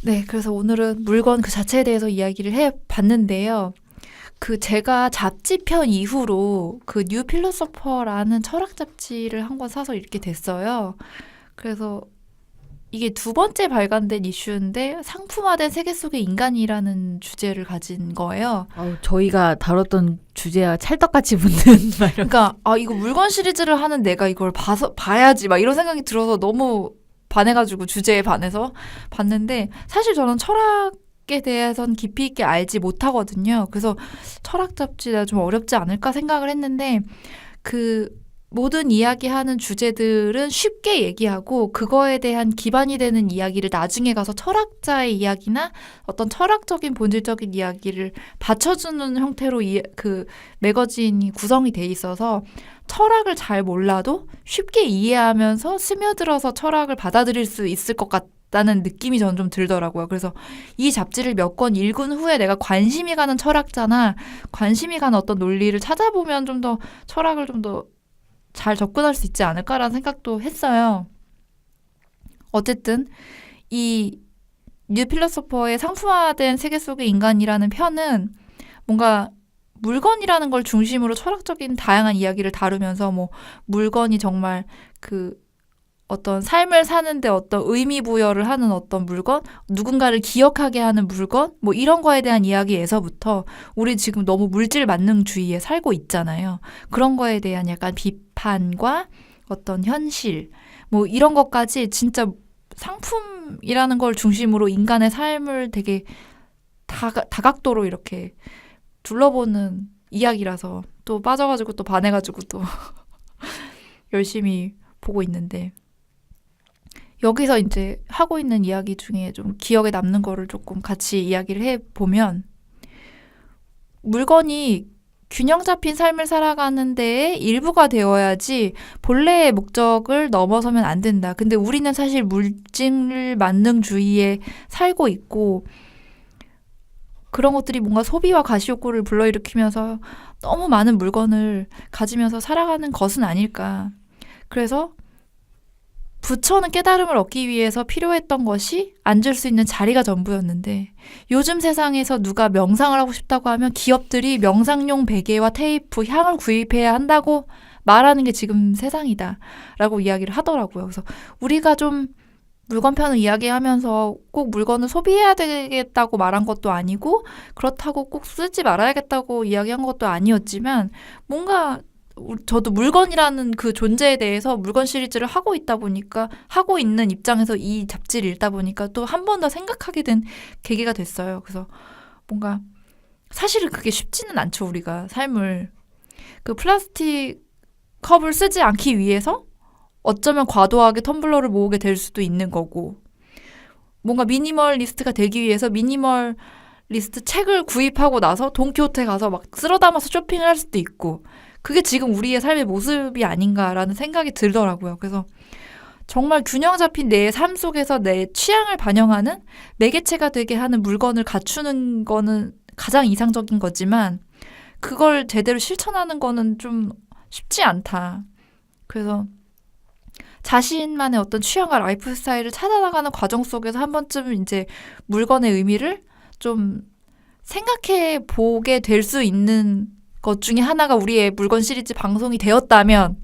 네, 그래서 오늘은 물건 그 자체에 대해서 이야기를 해봤는데요. 그 제가 잡지편 이후로 그 뉴 필로소퍼라는 철학 잡지를 한 권 사서 읽게 됐어요. 그래서 이게 두 번째 발간된 이슈인데 상품화된 세계 속의 인간이라는 주제를 가진 거예요. 저희가 다뤘던 주제와 찰떡같이 붙는 말. 그러니까 이거 물건 시리즈를 하는 내가 이걸 봐야지 막 이런 생각이 들어서 너무 반해가지고 주제에 반해서 봤는데 사실 저는 철학에 대해서는 깊이 있게 알지 못하거든요. 그래서 철학 잡지가 좀 어렵지 않을까 생각을 했는데 그 모든 이야기하는 주제들은 쉽게 얘기하고 그거에 대한 기반이 되는 이야기를 나중에 가서 철학자의 이야기나 어떤 철학적인 본질적인 이야기를 받쳐주는 형태로 그 매거진이 구성이 돼 있어서 철학을 잘 몰라도 쉽게 이해하면서 스며들어서 철학을 받아들일 수 있을 것 같다는 느낌이 저는 좀 들더라고요. 그래서 이 잡지를 몇 권 읽은 후에 내가 관심이 가는 철학자나 관심이 가는 어떤 논리를 찾아보면 좀 더 철학을 좀 더 잘 접근할 수 있지 않을까라는 생각도 했어요. 어쨌든 이 뉴 필로소퍼의 상품화된 세계 속의 인간이라는 편은 뭔가 물건이라는 걸 중심으로 철학적인 다양한 이야기를 다루면서 뭐 물건이 정말 그 어떤 삶을 사는데 어떤 의미 부여를 하는 어떤 물건, 누군가를 기억하게 하는 물건, 뭐 이런 거에 대한 이야기에서부터 우리 지금 너무 물질 만능주의에 살고 있잖아요. 그런 거에 대한 약간 비판과 어떤 현실, 뭐 이런 것까지 진짜 상품이라는 걸 중심으로 인간의 삶을 되게 다각도로 이렇게 둘러보는 이야기라서 또 빠져가지고 또 반해가지고 또 열심히 보고 있는데 여기서 이제 하고 있는 이야기 중에 좀 기억에 남는 거를 조금 같이 이야기를 해보면 물건이 균형 잡힌 삶을 살아가는 데에 일부가 되어야지 본래의 목적을 넘어서면 안 된다. 근데 우리는 사실 물질 만능주의에 살고 있고 그런 것들이 뭔가 소비와 가시욕구를 불러일으키면서 너무 많은 물건을 가지면서 살아가는 것은 아닐까. 그래서 부처는 깨달음을 얻기 위해서 필요했던 것이 앉을 수 있는 자리가 전부였는데 요즘 세상에서 누가 명상을 하고 싶다고 하면 기업들이 명상용 베개와 테이프, 향을 구입해야 한다고 말하는 게 지금 세상이다 라고 이야기를 하더라고요. 그래서 우리가 좀 물건편을 이야기하면서 꼭 물건을 소비해야 되겠다고 말한 것도 아니고 그렇다고 꼭 쓰지 말아야겠다고 이야기한 것도 아니었지만 뭔가 저도 물건이라는 그 존재에 대해서 물건 시리즈를 하고 있다 보니까 하고 있는 입장에서 이 잡지를 읽다 보니까 또 한 번 더 생각하게 된 계기가 됐어요. 그래서 뭔가 사실은 그게 쉽지는 않죠. 우리가 삶을 그 플라스틱 컵을 쓰지 않기 위해서 어쩌면 과도하게 텀블러를 모으게 될 수도 있는 거고 뭔가 미니멀리스트가 되기 위해서 미니멀리스트 책을 구입하고 나서 돈키호테 가서 막 쓸어 담아서 쇼핑을 할 수도 있고 그게 지금 우리의 삶의 모습이 아닌가라는 생각이 들더라고요. 그래서 정말 균형 잡힌 내 삶 속에서 내 취향을 반영하는 매개체가 되게 하는 물건을 갖추는 거는 가장 이상적인 거지만 그걸 제대로 실천하는 거는 좀 쉽지 않다. 그래서 자신만의 어떤 취향과 라이프 스타일을 찾아나가는 과정 속에서 한 번쯤 이제 물건의 의미를 좀 생각해 보게 될 수 있는 것 중에 하나가 우리의 물건 시리즈 방송이 되었다면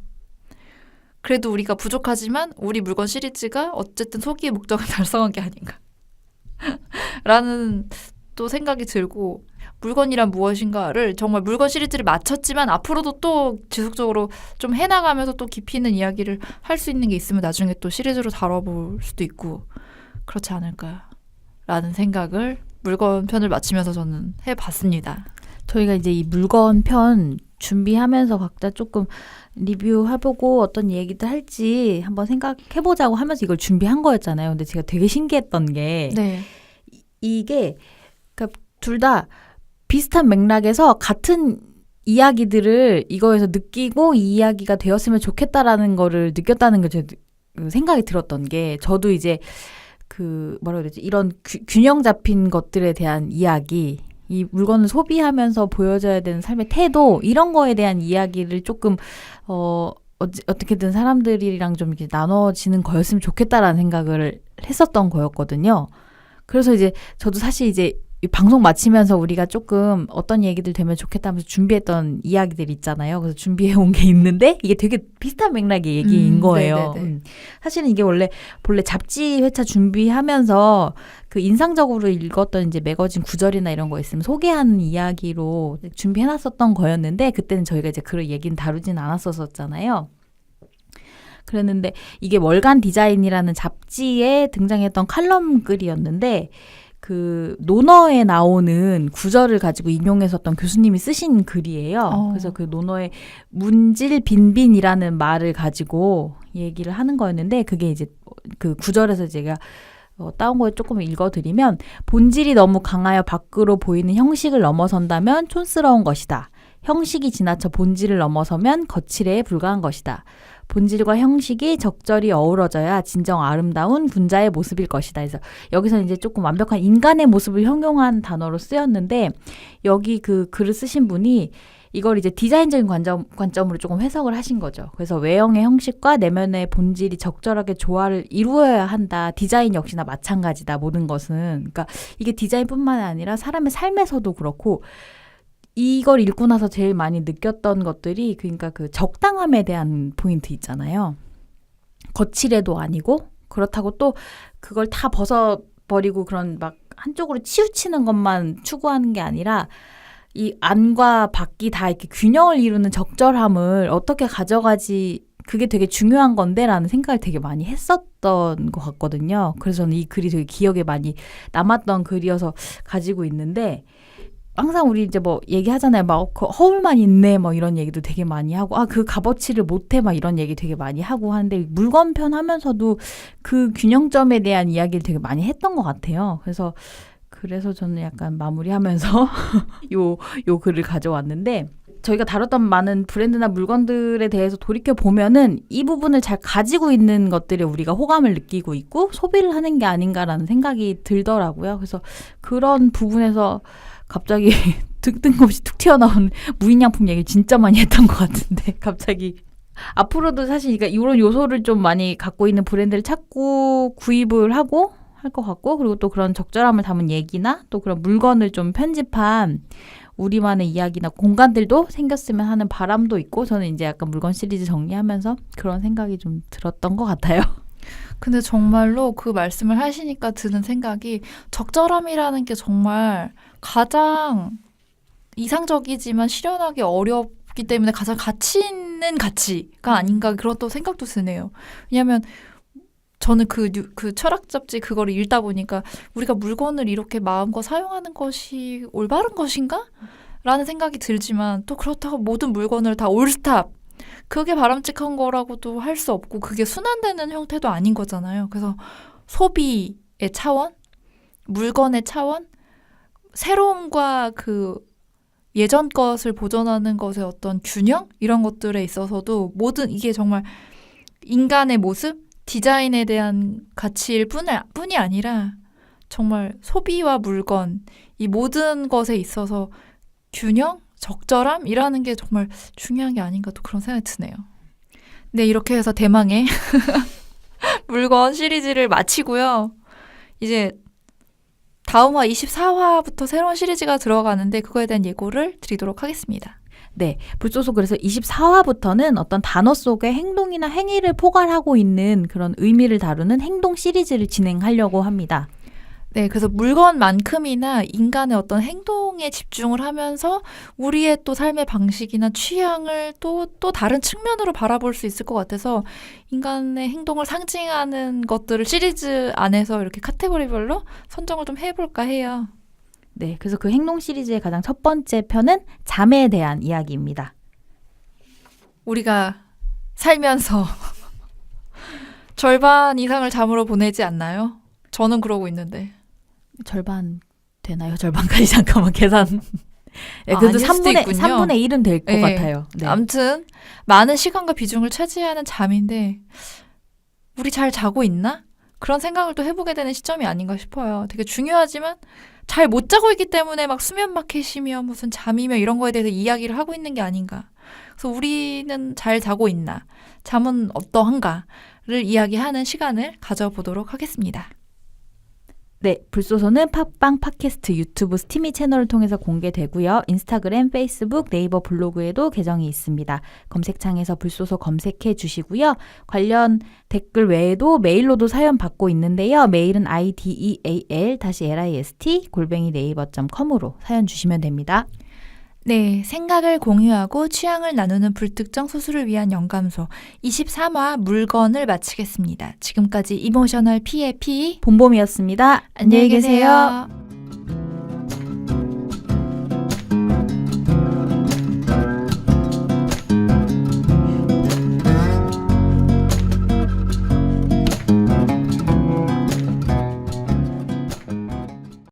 그래도 우리가 부족하지만 우리 물건 시리즈가 어쨌든 소기의 목적을 달성한 게 아닌가 라는 또 생각이 들고 물건이란 무엇인가를 정말 물건 시리즈를 마쳤지만 앞으로도 또 지속적으로 좀 해나가면서 또 깊이 있는 이야기를 할 수 있는 게 있으면 나중에 또 시리즈로 다뤄볼 수도 있고 그렇지 않을까라는 생각을 물건 편을 마치면서 저는 해봤습니다. 저희가 이제 이 물건 편 준비하면서 각자 조금 리뷰해보고 어떤 얘기들 할지 한번 생각해보자고 하면서 이걸 준비한 거였잖아요. 근데 제가 되게 신기했던 게 네. 이게 그러니까 둘 다 비슷한 맥락에서 같은 이야기들을 이거에서 느끼고 이 이야기가 되었으면 좋겠다라는 거를 느꼈다는 게 제 생각이 들었던 게 저도 이제 그 뭐라 그러지 이런 균형 잡힌 것들에 대한 이야기 이 물건을 소비하면서 보여줘야 되는 삶의 태도 이런 거에 대한 이야기를 조금 어떻게든 사람들이랑 좀 이렇게 나눠지는 거였으면 좋겠다라는 생각을 했었던 거였거든요. 그래서 이제 저도 사실 이제 이 방송 마치면서 우리가 조금 어떤 얘기들 되면 좋겠다 하면서 준비했던 이야기들 있잖아요. 그래서 준비해 온 게 있는데 이게 되게 비슷한 맥락의 얘기인 거예요. 사실은 이게 원래 잡지 회차 준비하면서 그 인상적으로 읽었던 이제 매거진 구절이나 이런 거 있으면 소개하는 이야기로 준비해놨었던 거였는데 그때는 저희가 이제 그런 얘기는 다루진 않았었잖아요. 그랬는데 이게 월간 디자인이라는 잡지에 등장했던 칼럼 글이었는데 그 논어에 나오는 구절을 가지고 인용했었던 교수님이 쓰신 글이에요. 그래서 그 논어의 문질 빈빈이라는 말을 가지고 얘기를 하는 거였는데 그게 이제 그 구절에서 제가 따온 거에 조금 읽어드리면 본질이 너무 강하여 밖으로 보이는 형식을 넘어선다면 촌스러운 것이다. 형식이 지나쳐 본질을 넘어서면 거칠애에 불과한 것이다. 본질과 형식이 적절히 어우러져야 진정 아름다운 군자의 모습일 것이다. 그래서 여기서 이제 조금 완벽한 인간의 모습을 형용한 단어로 쓰였는데 여기 그 글을 쓰신 분이 이걸 이제 디자인적인 관점으로 조금 해석을 하신 거죠. 그래서 외형의 형식과 내면의 본질이 적절하게 조화를 이루어야 한다. 디자인 역시나 마찬가지다. 모든 것은. 그러니까 이게 디자인뿐만 아니라 사람의 삶에서도 그렇고 이걸 읽고 나서 제일 많이 느꼈던 것들이 그러니까 그 적당함에 대한 포인트 있잖아요. 거칠애도 아니고 그렇다고 또 그걸 다 벗어버리고 그런 막 한쪽으로 치우치는 것만 추구하는 게 아니라 이 안과 밖이 다 이렇게 균형을 이루는 적절함을 어떻게 가져가지 그게 되게 중요한 건데라는 생각을 되게 많이 했었던 것 같거든요. 그래서 저는 이 글이 되게 기억에 많이 남았던 글이어서 가지고 있는데 항상 우리 이제 뭐 얘기하잖아요. 막 허울만 있네 뭐 이런 얘기도 되게 많이 하고 그 값어치를 못해 막 이런 얘기 되게 많이 하고 하는데 물건편 하면서도 그 균형점에 대한 이야기를 되게 많이 했던 것 같아요. 그래서 저는 약간 마무리하면서 요 글을 가져왔는데 저희가 다뤘던 많은 브랜드나 물건들에 대해서 돌이켜 보면은 이 부분을 잘 가지고 있는 것들에 우리가 호감을 느끼고 있고 소비를 하는 게 아닌가라는 생각이 들더라고요. 그래서 그런 부분에서 갑자기 뜬금없이 툭 튀어나온 무인양품 얘기를 진짜 많이 했던 것 같은데 갑자기 앞으로도 사실 그러니까 이런 요소를 좀 많이 갖고 있는 브랜드를 찾고 구입을 하고 할 것 같고 그리고 또 그런 적절함을 담은 얘기나 또 그런 물건을 좀 편집한 우리만의 이야기나 공간들도 생겼으면 하는 바람도 있고 저는 이제 약간 물건 시리즈 정리하면서 그런 생각이 좀 들었던 것 같아요. 근데 정말로 그 말씀을 하시니까 드는 생각이 적절함이라는 게 정말 가장 이상적이지만 실현하기 어렵기 때문에 가장 가치 있는 가치가 아닌가 그런 또 생각도 드네요. 왜냐하면 저는 그 철학 잡지 그거를 읽다 보니까 우리가 물건을 이렇게 마음껏 사용하는 것이 올바른 것인가? 라는 생각이 들지만 또 그렇다고 모든 물건을 다 올스탑 그게 바람직한 거라고도 할 수 없고 그게 순환되는 형태도 아닌 거잖아요. 그래서 소비의 차원, 물건의 차원, 새로움과 그 예전 것을 보존하는 것의 어떤 균형? 이런 것들에 있어서도 모든 이게 정말 인간의 모습, 디자인에 대한 가치일 뿐이 아니라 정말 소비와 물건, 이 모든 것에 있어서 균형, 적절함이라는 게 정말 중요한 게 아닌가 또 그런 생각이 드네요. 네, 이렇게 해서 대망의 물건 시리즈를 마치고요. 이제 다음 화 24화부터 새로운 시리즈가 들어가는데 그거에 대한 예고를 드리도록 하겠습니다. 네, 불소소 그래서 24화부터는 어떤 단어 속에 행동이나 행위를 포괄하고 있는 그런 의미를 다루는 행동 시리즈를 진행하려고 합니다. 네, 그래서 물건만큼이나 인간의 어떤 행동에 집중을 하면서 우리의 또 삶의 방식이나 취향을 또 다른 측면으로 바라볼 수 있을 것 같아서 인간의 행동을 상징하는 것들을 시리즈 안에서 이렇게 카테고리별로 선정을 좀 해볼까 해요. 네, 그래서 그 행동 시리즈의 가장 첫 번째 편은 잠에 대한 이야기입니다. 우리가 살면서 절반 이상을 잠으로 보내지 않나요? 저는 그러고 있는데. 절반 되나요? 절반까지 잠깐만 계산. 네, 아, 그래도 아닐 수도 3분의, 있군요. 3분의 1은 될 것 네. 같아요. 네. 아무튼 많은 시간과 비중을 차지하는 잠인데 우리 잘 자고 있나? 그런 생각을 또 해보게 되는 시점이 아닌가 싶어요. 되게 중요하지만 잘 못 자고 있기 때문에 막 수면 마켓이며 무슨 잠이며 이런 거에 대해서 이야기를 하고 있는 게 아닌가. 그래서 우리는 잘 자고 있나? 잠은 어떠한가?를 이야기하는 시간을 가져보도록 하겠습니다. 네, 불소소는 팟빵, 팟캐스트, 유튜브, 스티미 채널을 통해서 공개되고요. 인스타그램, 페이스북, 네이버 블로그에도 계정이 있습니다. 검색창에서 불소소 검색해 주시고요. 관련 댓글 외에도 메일로도 사연 받고 있는데요. 메일은 ideal-list@네이버.com으로 사연 주시면 됩니다. 네, 생각을 공유하고 취향을 나누는 불특정 소수를 위한 영감소 23화 물건을 마치겠습니다. 지금까지 이모셔널 P의 P 봄봄이었습니다. 안녕히 계세요.